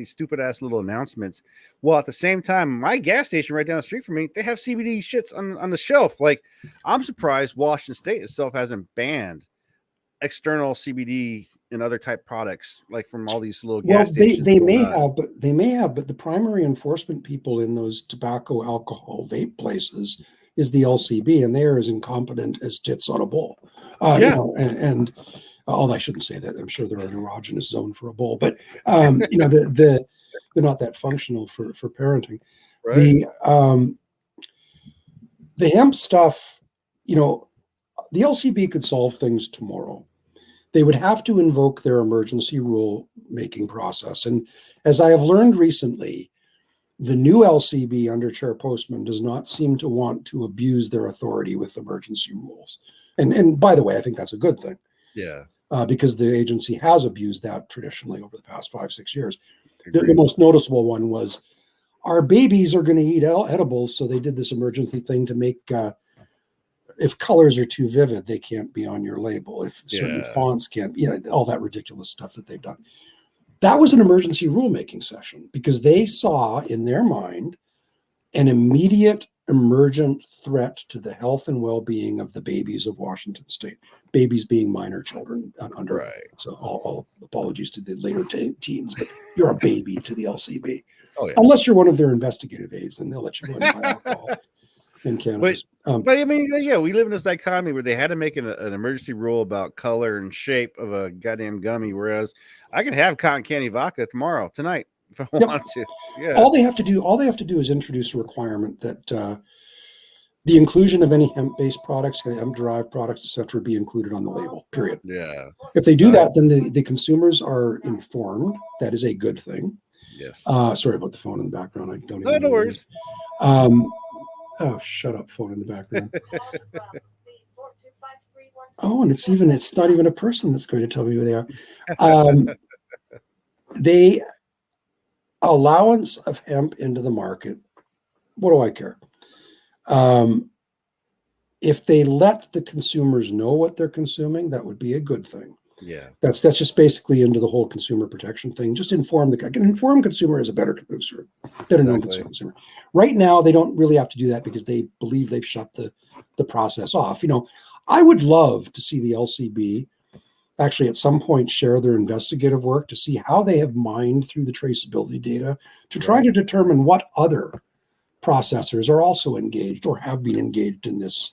[SPEAKER 1] stupid ass little announcements. Well, at the same time, my gas station right down the street from me, they have CBD shits on the shelf. Like, I'm surprised Washington State itself hasn't banned external CBD and other type products, like from all these little
[SPEAKER 2] Well,
[SPEAKER 1] gas stations.
[SPEAKER 2] they
[SPEAKER 1] and
[SPEAKER 2] may
[SPEAKER 1] whatnot.
[SPEAKER 2] have, but the primary enforcement people in those tobacco, alcohol, vape places is the LCB, and they are as incompetent as tits on a bull. You
[SPEAKER 1] Yeah.
[SPEAKER 2] know, and although I shouldn't say that, I'm sure they're an erogenous zone for a bull, but you know, they're not that functional for parenting.
[SPEAKER 1] Right.
[SPEAKER 2] The hemp stuff, you know, the LCB could solve things tomorrow. They would have to invoke their emergency rule making process. And as I have learned recently, the new LCB under Chair Postman does not seem to want to abuse their authority with emergency rules. And by the way, I think that's a good thing.
[SPEAKER 1] Yeah.
[SPEAKER 2] Because the agency has abused that traditionally over the past 5-6 years. The
[SPEAKER 1] Agreed.
[SPEAKER 2] most noticeable one was our babies are going to eat edibles, so they did this emergency thing to make if colors are too vivid, they can't be on your label. If certain fonts can't, you know, all that ridiculous stuff that they've done. That was an emergency rulemaking session because they saw in their mind an immediate emergent threat to the health and well-being of the babies of Washington State. Babies being minor children under.
[SPEAKER 1] Right.
[SPEAKER 2] So all apologies to the later teens, but you're a baby to the LCB.
[SPEAKER 1] Oh, yeah.
[SPEAKER 2] Unless you're one of their investigative aides, then they'll let you go and buy alcohol and cannabis.
[SPEAKER 1] But I mean, yeah, we live in this dichotomy where they had to make an emergency rule about color and shape of a goddamn gummy, whereas I can have cotton candy vodka tonight, if I want to. Yeah.
[SPEAKER 2] All they have to do is introduce a requirement that the inclusion of any hemp-based products, hemp-derived products, etc., be included on the label. Period.
[SPEAKER 1] Yeah.
[SPEAKER 2] If they do that, then the consumers are informed. That is a good thing.
[SPEAKER 1] Yes.
[SPEAKER 2] Sorry about the phone in the background. I don't.
[SPEAKER 1] No worries.
[SPEAKER 2] Oh, shut up, phone in the background. Oh, and it's not even a person that's going to tell me who they are. The allowance of hemp into the market. What do I care? If they let the consumers know what they're consuming, that would be a good thing.
[SPEAKER 1] Yeah.
[SPEAKER 2] That's just basically into the whole consumer protection thing. Just inform an informed consumer is a better consumer, better known consumer. Right now, they don't really have to do that because they believe they've shut the process off. You know, I would love to see the LCB actually at some point share their investigative work to see how they have mined through the traceability data to try to determine what other processors are also engaged or have been engaged in this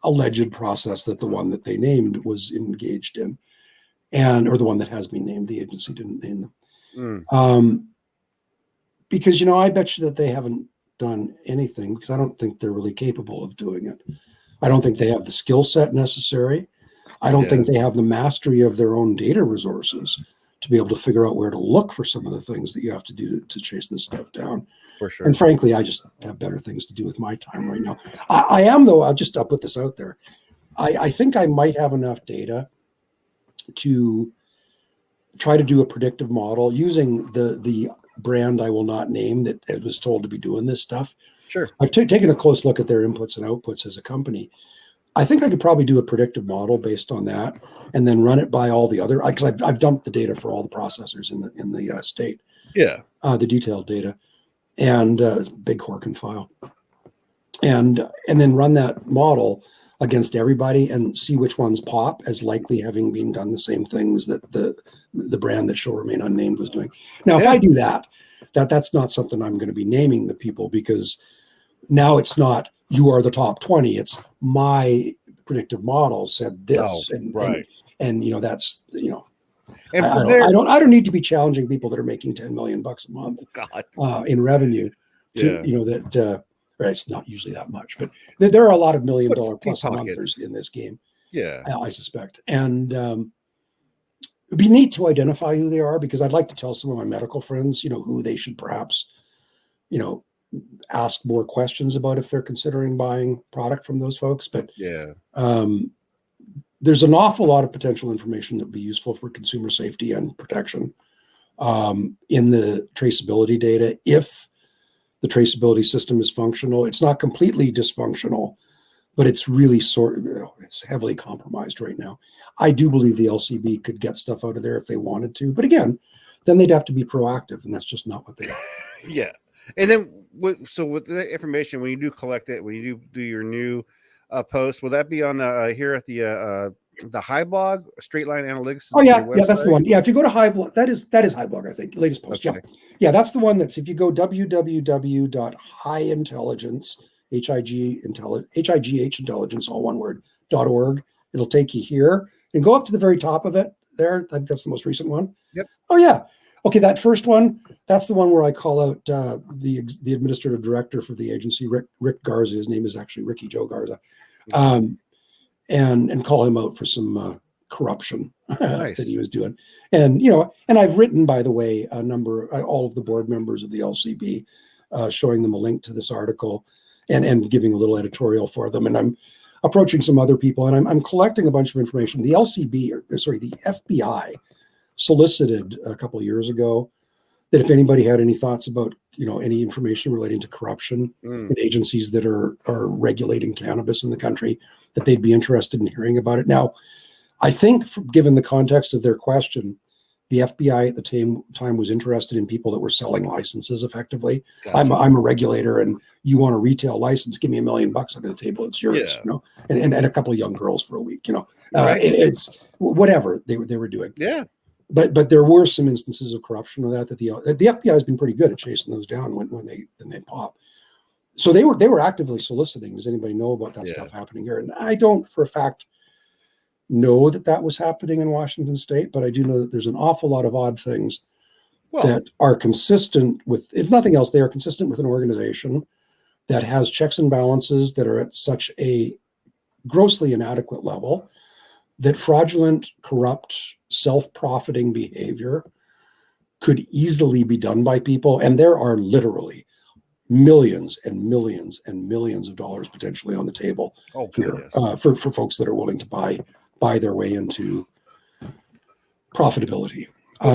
[SPEAKER 2] alleged process that the one that they named was engaged in. Or the one that has been named, the agency didn't name them. Because, you know, I bet you that they haven't done anything because I don't think they're really capable of doing it. I don't think they have the skill set necessary. I don't think they have the mastery of their own data resources to be able to figure out where to look for some of the things that you have to do to chase this stuff down.
[SPEAKER 1] For sure.
[SPEAKER 2] And frankly, I just have better things to do with my time right now. I am, though, I'll put this out there. I think I might have enough data to try to do a predictive model using the brand I will not name that it was told to be doing this stuff.
[SPEAKER 1] Sure.
[SPEAKER 2] I've taken a close look at their inputs and outputs as a company. I think I could probably do a predictive model based on that and then run it by all the other, because I've dumped the data for all the processors in the state.
[SPEAKER 1] Yeah.
[SPEAKER 2] The detailed data and it's a big Horkin file. And then run that model against everybody and see which ones pop as likely having been done the same things that the brand that shall remain unnamed was doing. Now, if I do that's not something I'm going to be naming the people, because now it's not you are the top 20. It's my predictive model said this, and you know that's you know. And I don't need to be challenging people that are making $10 million a month in revenue to you know that. It's not usually that much, but there are a lot of $1 million plus a monthers in this game.
[SPEAKER 1] Yeah,
[SPEAKER 2] I suspect. And it'd be neat to identify who they are, because I'd like to tell some of my medical friends, you know, who they should perhaps, you know, ask more questions about if they're considering buying product from those folks. But there's an awful lot of potential information that would be useful for consumer safety and protection in the traceability data. If the traceability system is functional, it's not completely dysfunctional, but it's really it's heavily compromised right now. I do believe the LCB could get stuff out of there if they wanted to, but again, then they'd have to be proactive, and that's just not what they are.
[SPEAKER 1] Yeah. And then with that information, when you do collect it, when you do your new post. Will that be on here at the High Blog? Straight Line Analytics is
[SPEAKER 2] Oh
[SPEAKER 1] the
[SPEAKER 2] yeah,
[SPEAKER 1] website?
[SPEAKER 2] that's the one. Yeah, if you go to High Blog, that is High Blog, I think. Latest post.
[SPEAKER 1] Okay.
[SPEAKER 2] Yeah, that's the one. That's if you go www.highintelligence, HIGH intelligence, all one word, .org. It'll take you here and go up to the very top of it. There, that's the most recent one.
[SPEAKER 1] Yep.
[SPEAKER 2] Oh yeah. Okay, that first one, that's the one where I call out the administrative director for the agency, Rick Garza. His name is actually Ricky Joe Garza, and call him out for some corruption
[SPEAKER 1] Nice.
[SPEAKER 2] that he was doing. And and I've written, by the way, all of the board members of the LCB, showing them a link to this article, and giving a little editorial for them. And I'm approaching some other people, and I'm collecting a bunch of information. The the FBI solicited a couple of years ago that if anybody had any thoughts about any information relating to corruption in agencies that are regulating cannabis in the country, that they'd be interested in hearing about it. Now, I think given the context of their question, the FBI at the time was interested in people that were selling licenses effectively. Gotcha. I'm a regulator, and you want a retail license, give me $1 million under the table, it's yours. And a couple of young girls for a week.
[SPEAKER 1] Right.
[SPEAKER 2] It's whatever they were doing.
[SPEAKER 1] Yeah.
[SPEAKER 2] But there were some instances of corruption of that the FBI has been pretty good at chasing those down when they pop. So they were actively soliciting. Does anybody know about that stuff happening here? And I don't, for a fact, know that was happening in Washington State, but I do know that there's an awful lot of odd things that are consistent with, if nothing else, they are consistent with an organization that has checks and balances that are at such a grossly inadequate level that fraudulent, corrupt, self-profiting behavior could easily be done by people. And there are literally millions and millions and millions of dollars potentially on the table here for folks that are willing to buy their way into profitability.
[SPEAKER 1] But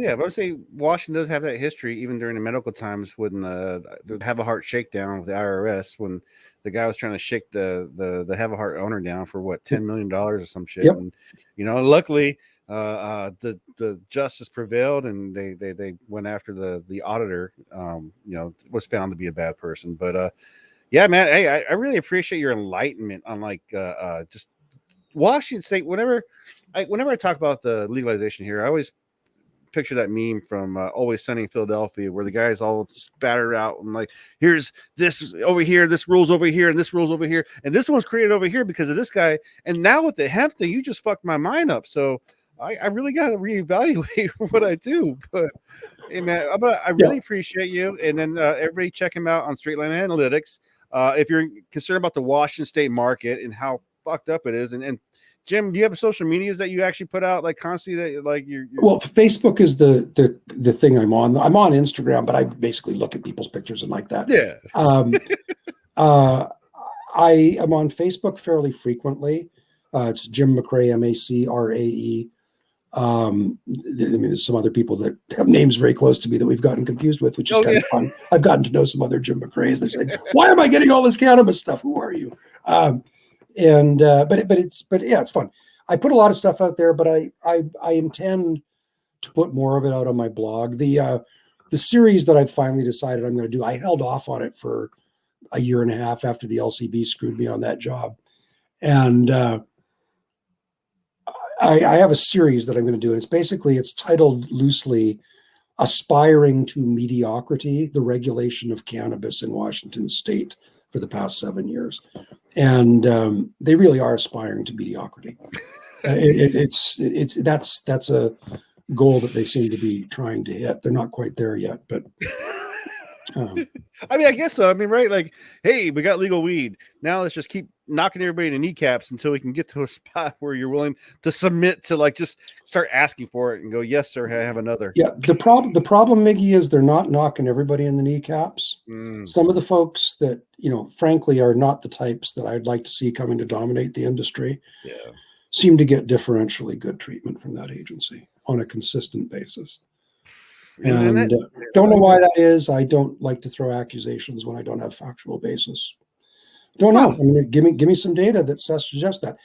[SPEAKER 1] I would say Washington does have that history, even during the medical times when the Have a Heart shakedown with the IRS, when the guy was trying to shake the Have a Heart owner down for $10 million or some shit. Yep. And luckily the justice prevailed, and they went after the auditor. Was found to be a bad person. But yeah, man, hey, I really appreciate your enlightenment on just Washington State. Whenever I talk about the legalization here, I always picture that meme from Always Sunny in Philadelphia, where the guy's all spattered out and here's this over here, this rules over here, and this rules over here, and this one's created over here because of this guy. And now with the hemp thing, you just fucked my mind up. So I really got to reevaluate what I do. But hey, man, I really appreciate you. And then everybody check him out on Straight Line Analytics. If you're concerned about the Washington State market and how fucked up it is, and Jim, do you have social medias that you actually put out constantly? That you're... Well,
[SPEAKER 2] Facebook is the thing I'm on. I'm on Instagram, but I basically look at people's pictures and like that.
[SPEAKER 1] Yeah.
[SPEAKER 2] I am on Facebook fairly frequently. It's Jim MacRae, MacRae. There's some other people that have names very close to me that we've gotten confused with, which is kind of fun. I've gotten to know some other Jim MacRaes. They're saying, "Why am I getting all this cannabis stuff? Who are you?" It's fun. I put a lot of stuff out there, but I intend to put more of it out on my blog. The series that I've finally decided I'm going to do, I held off on it for a year and a half after the LCB screwed me on that job. And I have a series that I'm going to do. And it's titled loosely Aspiring to Mediocrity, the Regulation of Cannabis in Washington State for the past 7 years. And they really are aspiring to mediocrity. That's a goal that they seem to be trying to hit. They're not quite there yet, but
[SPEAKER 1] I guess so. Right? Hey, we got legal weed. Now let's just keep knocking everybody in the kneecaps until we can get to a spot where you're willing to submit to just start asking for it and go, yes, sir, I have another.
[SPEAKER 2] Yeah. The problem, Miggy, is they're not knocking everybody in the kneecaps. Some of the folks that, frankly, are not the types that I'd like to see coming to dominate the industry seem to get differentially good treatment from that agency on a consistent basis. And don't know why that is. I don't like to throw accusations when I don't have factual basis. Don't know. Give me some data that suggests that.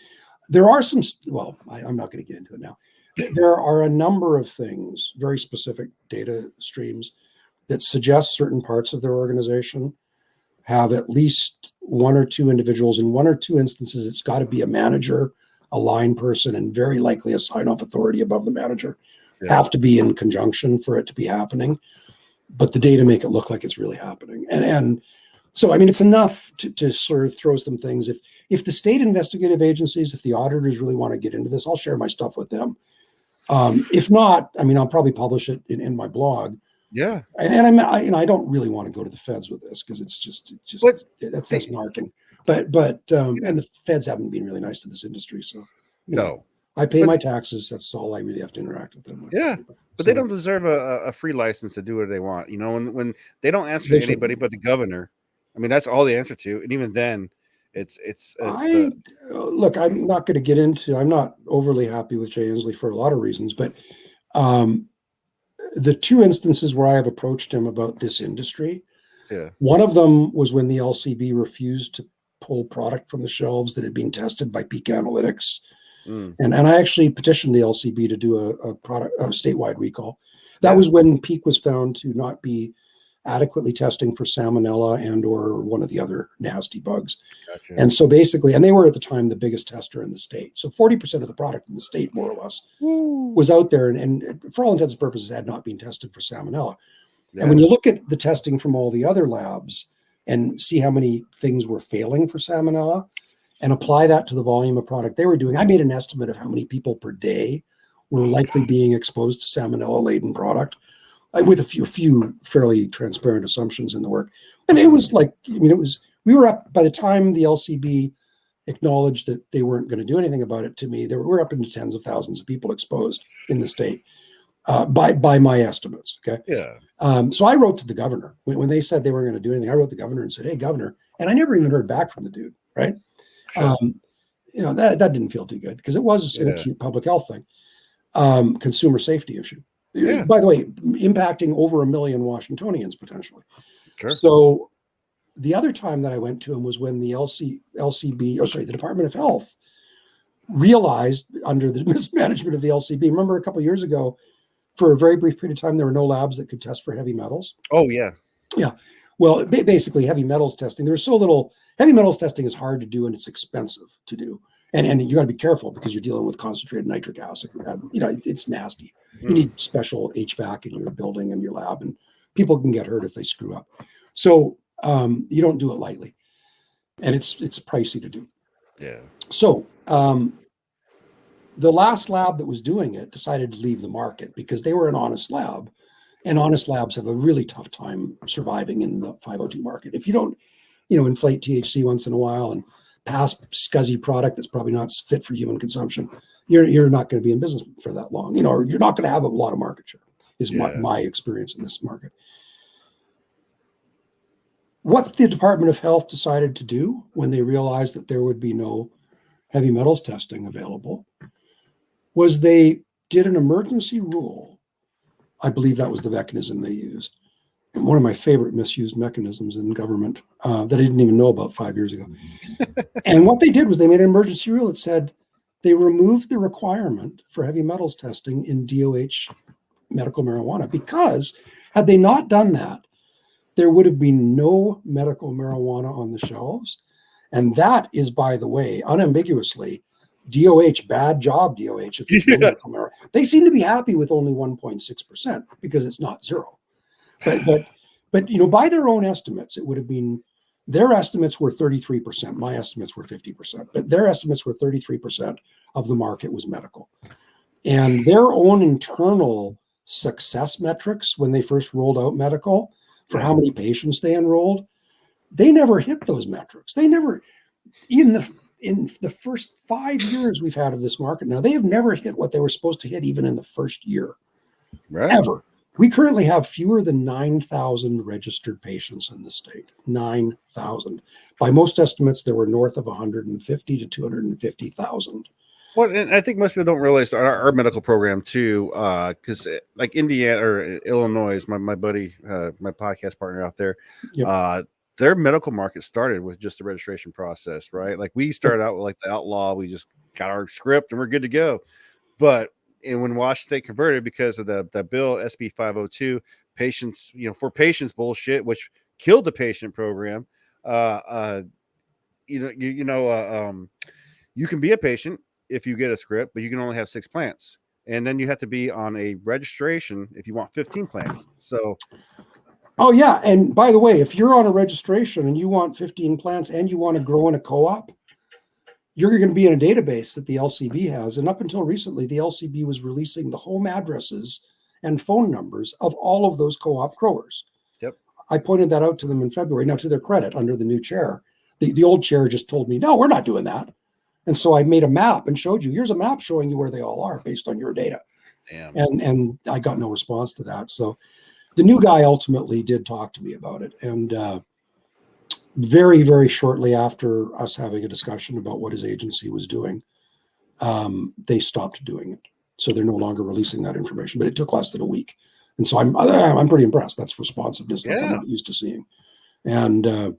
[SPEAKER 2] There are some. Well, I'm not going to get into it now. There are a number of things, very specific data streams, that suggest certain parts of their organization have at least one or two individuals. In one or two instances, it's got to be a manager, a line person, and very likely a sign-off authority above the manager. Have to be in conjunction for it to be happening. But the data make it look like it's really happening. And so, I mean, it's enough to sort of throw some things. If the state investigative agencies, if the auditors really want to get into this, I'll share my stuff with them. If not, I mean, I'll probably publish it in my blog.
[SPEAKER 1] Yeah.
[SPEAKER 2] And I don't really want to go to the feds with this because it's just that's narking. But and the feds haven't been really nice to this industry. So,
[SPEAKER 1] no.
[SPEAKER 2] I pay my taxes. That's all I really have to interact with them with.
[SPEAKER 1] Yeah, but they don't deserve a free license to do what they want. You know, when they don't answer to anybody but the governor. I mean, that's all they answer to, and even then, it's
[SPEAKER 2] look. I'm not going to get into. I'm not overly happy with Jay Inslee for a lot of reasons, but the two instances where I have approached him about this industry, one of them was when the LCB refused to pull product from the shelves that had been tested by Peak Analytics. And I actually petitioned the LCB to do a statewide recall. That was when Peak was found to not be adequately testing for salmonella and or one of the other nasty bugs. Gotcha. And so basically, and they were at the time the biggest tester in the state. So 40% of the product in the state, more or less, was out there and for all intents and purposes had not been tested for salmonella. And when you look at the testing from all the other labs and see how many things were failing for salmonella, and apply that to the volume of product they were doing, I made an estimate of how many people per day were likely being exposed to salmonella-laden product, with a few fairly transparent assumptions in the work. And it was like, I mean, we were up, by the time the LCB acknowledged that they weren't going to do anything about it to me, we're up into tens of thousands of people exposed in the state by my estimates, okay?
[SPEAKER 1] Yeah.
[SPEAKER 2] So I wrote to the governor. When they said they weren't going to do anything, I wrote to the governor and said, hey, governor, and I never even heard back from the dude, right? Sure. That didn't feel too good because it was an acute public health thing, consumer safety issue. Yeah. By the way, impacting over 1 million Washingtonians potentially. Sure. So the other time that I went to him was when the the Department of Health realized under the mismanagement of the LCB. Remember a couple of years ago, for a very brief period of time, there were no labs that could test for heavy metals.
[SPEAKER 1] Oh yeah.
[SPEAKER 2] Yeah. Well, basically heavy metals testing, there was so little. Heavy metals testing is hard to do and it's expensive to do. And you got to be careful because you're dealing with concentrated nitric acid. It's nasty. You need special HVAC in your building and your lab, and people can get hurt if they screw up. So you don't do it lightly. And it's pricey to do. Yeah. So the last lab that was doing it decided to leave the market because they were an honest lab. And honest labs have a really tough time surviving in the 502 market. If you don't, inflate THC once in a while and pass scuzzy product that's probably not fit for human consumption, you're not going to be in business for that long. Or you're not going to have a lot of market share, is my experience in this market. What the Department of Health decided to do when they realized that there would be no heavy metals testing available was they did an emergency rule. I believe that was the mechanism they used. One of my favorite misused mechanisms in government that I didn't even know about 5 years ago. And what they did was they made an emergency rule that said they removed the requirement for heavy metals testing in DOH medical marijuana, because had they not done that, there would have been no medical marijuana on the shelves. And that is, by the way, unambiguously, DOH, bad job, DOH. If there's no medical marijuana. They seem to be happy with only 1.6% because it's not zero. But by their own estimates, it would have been, their estimates were 33%. My estimates were 50%, but their estimates were 33% of the market was medical. And their own internal success metrics, when they first rolled out medical, for how many patients they enrolled, they never hit those metrics. They never, in the first 5 years we've had of this market now, they have never hit what they were supposed to hit even in the first year, ever. We currently have fewer than 9,000 registered patients in the state. 9,000. By most estimates, there were north of 150 to 250,000.
[SPEAKER 1] Well, and I think most people don't realize our medical program too, because like Indiana or Illinois, my buddy, my podcast partner out there, their medical market started with just the registration process, right? Like we started out with like the outlaw, we just got our script and we're good to go. But when Washington State converted because of the bill SB 502, patients, for patients bullshit, which killed the patient program. You can be a patient if you get a script, but you can only have 6 plants. And then you have to be on a registration if you want 15 plants. So,
[SPEAKER 2] oh yeah, and by the way, if you're on a registration and you want 15 plants and you want to grow in a co-op, you're going to be in a database that the LCB has. And up until recently, the LCB was releasing the home addresses and phone numbers of all of those co-op growers.
[SPEAKER 1] yep.
[SPEAKER 2] I pointed that out to them in February. Now, to their credit, under the new chair, the old chair just told me, no, we're not doing that. And so I made a map and showed you, here's a map showing you where they all are based on your data.
[SPEAKER 1] Damn.
[SPEAKER 2] And I got no response to that. So the new guy ultimately did talk to me about it. And very, very shortly after us having a discussion about what his agency was doing, they stopped doing it. So they're no longer releasing that information, but it took less than a week. And so I'm pretty impressed. That's responsiveness that I'm not used to seeing. And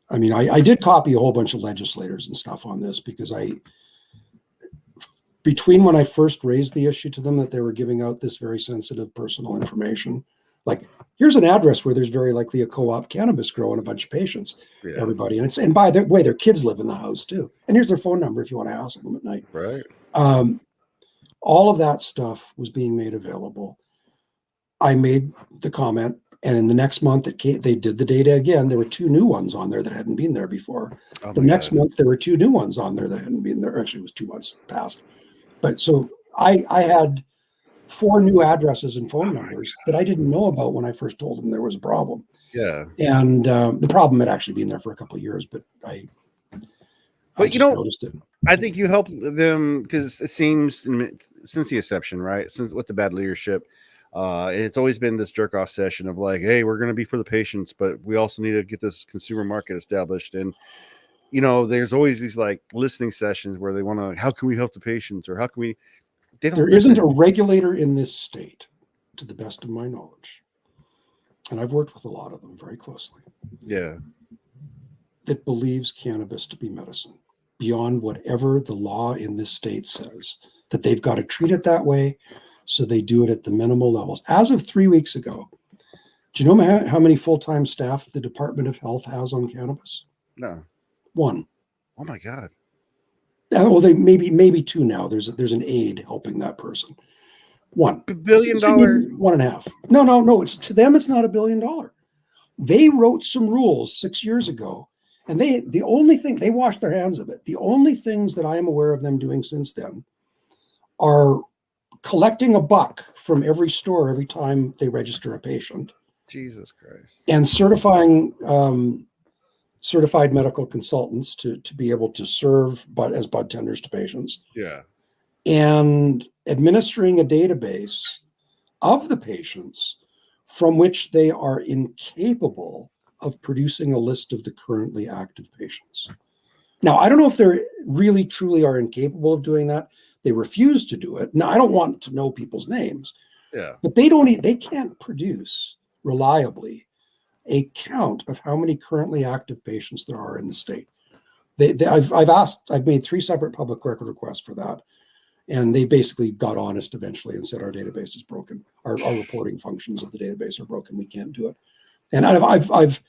[SPEAKER 2] I mean, I did copy a whole bunch of legislators and stuff on this because between when I first raised the issue to them that they were giving out this very sensitive personal information, like here's an address where there's very likely a co-op cannabis grow and a bunch of patients, everybody. And by the way, their kids live in the house too. And here's their phone number if you want to hassle them at night.
[SPEAKER 1] Right.
[SPEAKER 2] All of that stuff was being made available. I made the comment, and in the next month they did the data again. There were 2 new ones on there that hadn't been there before. The next month there were 2 new ones on there that hadn't been there. Actually, it was 2 months past. But so I had 4 new addresses and phone numbers that I didn't know about when I first told them there was a problem.
[SPEAKER 1] Yeah.
[SPEAKER 2] And the problem had actually been there for a couple of years, but I just noticed it.
[SPEAKER 1] I think you helped them because it seems since the inception, right? Since with the bad leadership, it's always been this jerk off session of like, hey, we're going to be for the patients, but we also need to get this consumer market established. And, there's always these like listening sessions where they want to, how can we help the patients or how can we,
[SPEAKER 2] there isn't a regulator in this state, to the best of my knowledge, and I've worked with a lot of them very closely.
[SPEAKER 1] Yeah.
[SPEAKER 2] That believes cannabis to be medicine beyond whatever the law in this state says, that they've got to treat it that way. So they do it at the minimal levels. As of 3 weeks ago, do you know how many full-time staff the Department of Health has on cannabis?
[SPEAKER 1] No.
[SPEAKER 2] 1.
[SPEAKER 1] Oh my God.
[SPEAKER 2] Well, they maybe 2 now. There's an aide helping that person. 1
[SPEAKER 1] $1 billion.
[SPEAKER 2] 1.5. No. It's to them. It's not $1 billion. They wrote some rules 6 years ago, and the only thing they washed their hands of it. The only things that I am aware of them doing since then are collecting $1 from every store every time they register a patient.
[SPEAKER 1] Jesus Christ.
[SPEAKER 2] And certifying certified medical consultants to be able to serve as bud tenders to patients.
[SPEAKER 1] Yeah.
[SPEAKER 2] And administering a database of the patients from which they are incapable of producing a list of the currently active patients. Now, I don't know if they really truly are incapable of doing that. They refuse to do it. Now, I don't want to know people's names.
[SPEAKER 1] Yeah.
[SPEAKER 2] But they can't produce reliably a count of how many currently active patients there are in the state. I've made 3 separate public record requests for that. And they basically got honest eventually and said our database is broken. Our reporting functions of the database are broken. We can't do it. And I've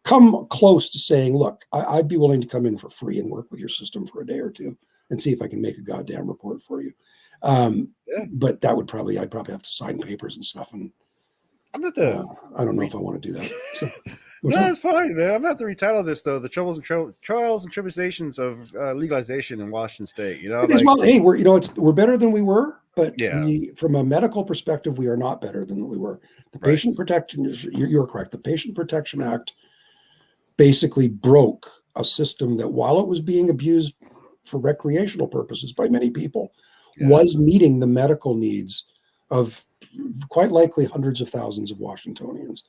[SPEAKER 2] come close to saying, look, I'd be willing to come in for free and work with your system for a day or 2 and see if I can make a goddamn report for you. But I'd probably have to sign papers and stuff. And
[SPEAKER 1] I'm not
[SPEAKER 2] I don't know if I want to do that. So,
[SPEAKER 1] no, it's fine, man. I'm about to retitle this though. The trials and tribulations of legalization in Washington State.
[SPEAKER 2] Hey, we're better than we were, but
[SPEAKER 1] yeah.
[SPEAKER 2] From a medical perspective, we are not better than we were. The Patient Protection you're correct. The Patient Protection Act basically broke a system that, while it was being abused for recreational purposes by many people, was meeting the medical needs of quite likely hundreds of thousands of Washingtonians.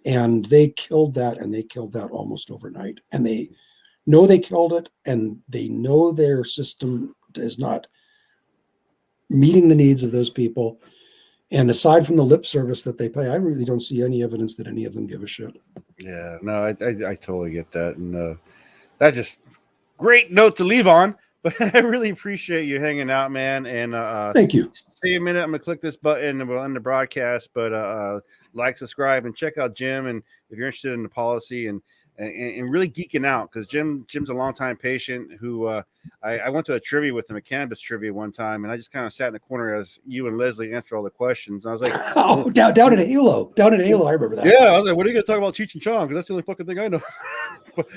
[SPEAKER 2] And they killed that, and they killed that almost overnight. And they know they killed it, and they know their system is not meeting the needs of those people. And aside from the lip service that they pay, I really don't see any evidence that any of them give a shit.
[SPEAKER 1] Yeah, no, I totally get that. And that's just great note to leave on. But I really appreciate you hanging out, man. And
[SPEAKER 2] thank you.
[SPEAKER 1] Stay a minute. I'm gonna click this button and we'll end the broadcast. But like, subscribe, and check out Jim. And if you're interested in the policy, and and really geeking out because Jim's a longtime patient who I went to a trivia with him, a cannabis trivia one time, and I just kind of sat in the corner as you and Leslie answered all the questions. And I was like,
[SPEAKER 2] oh, down at Halo, I remember that.
[SPEAKER 1] Yeah, I was like, what are you going to talk about Cheech and Chong? Because that's the only fucking thing I know. But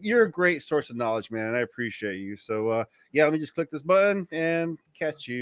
[SPEAKER 1] you're a great source of knowledge, man, and I appreciate you. So, yeah, let me just click this button and catch you.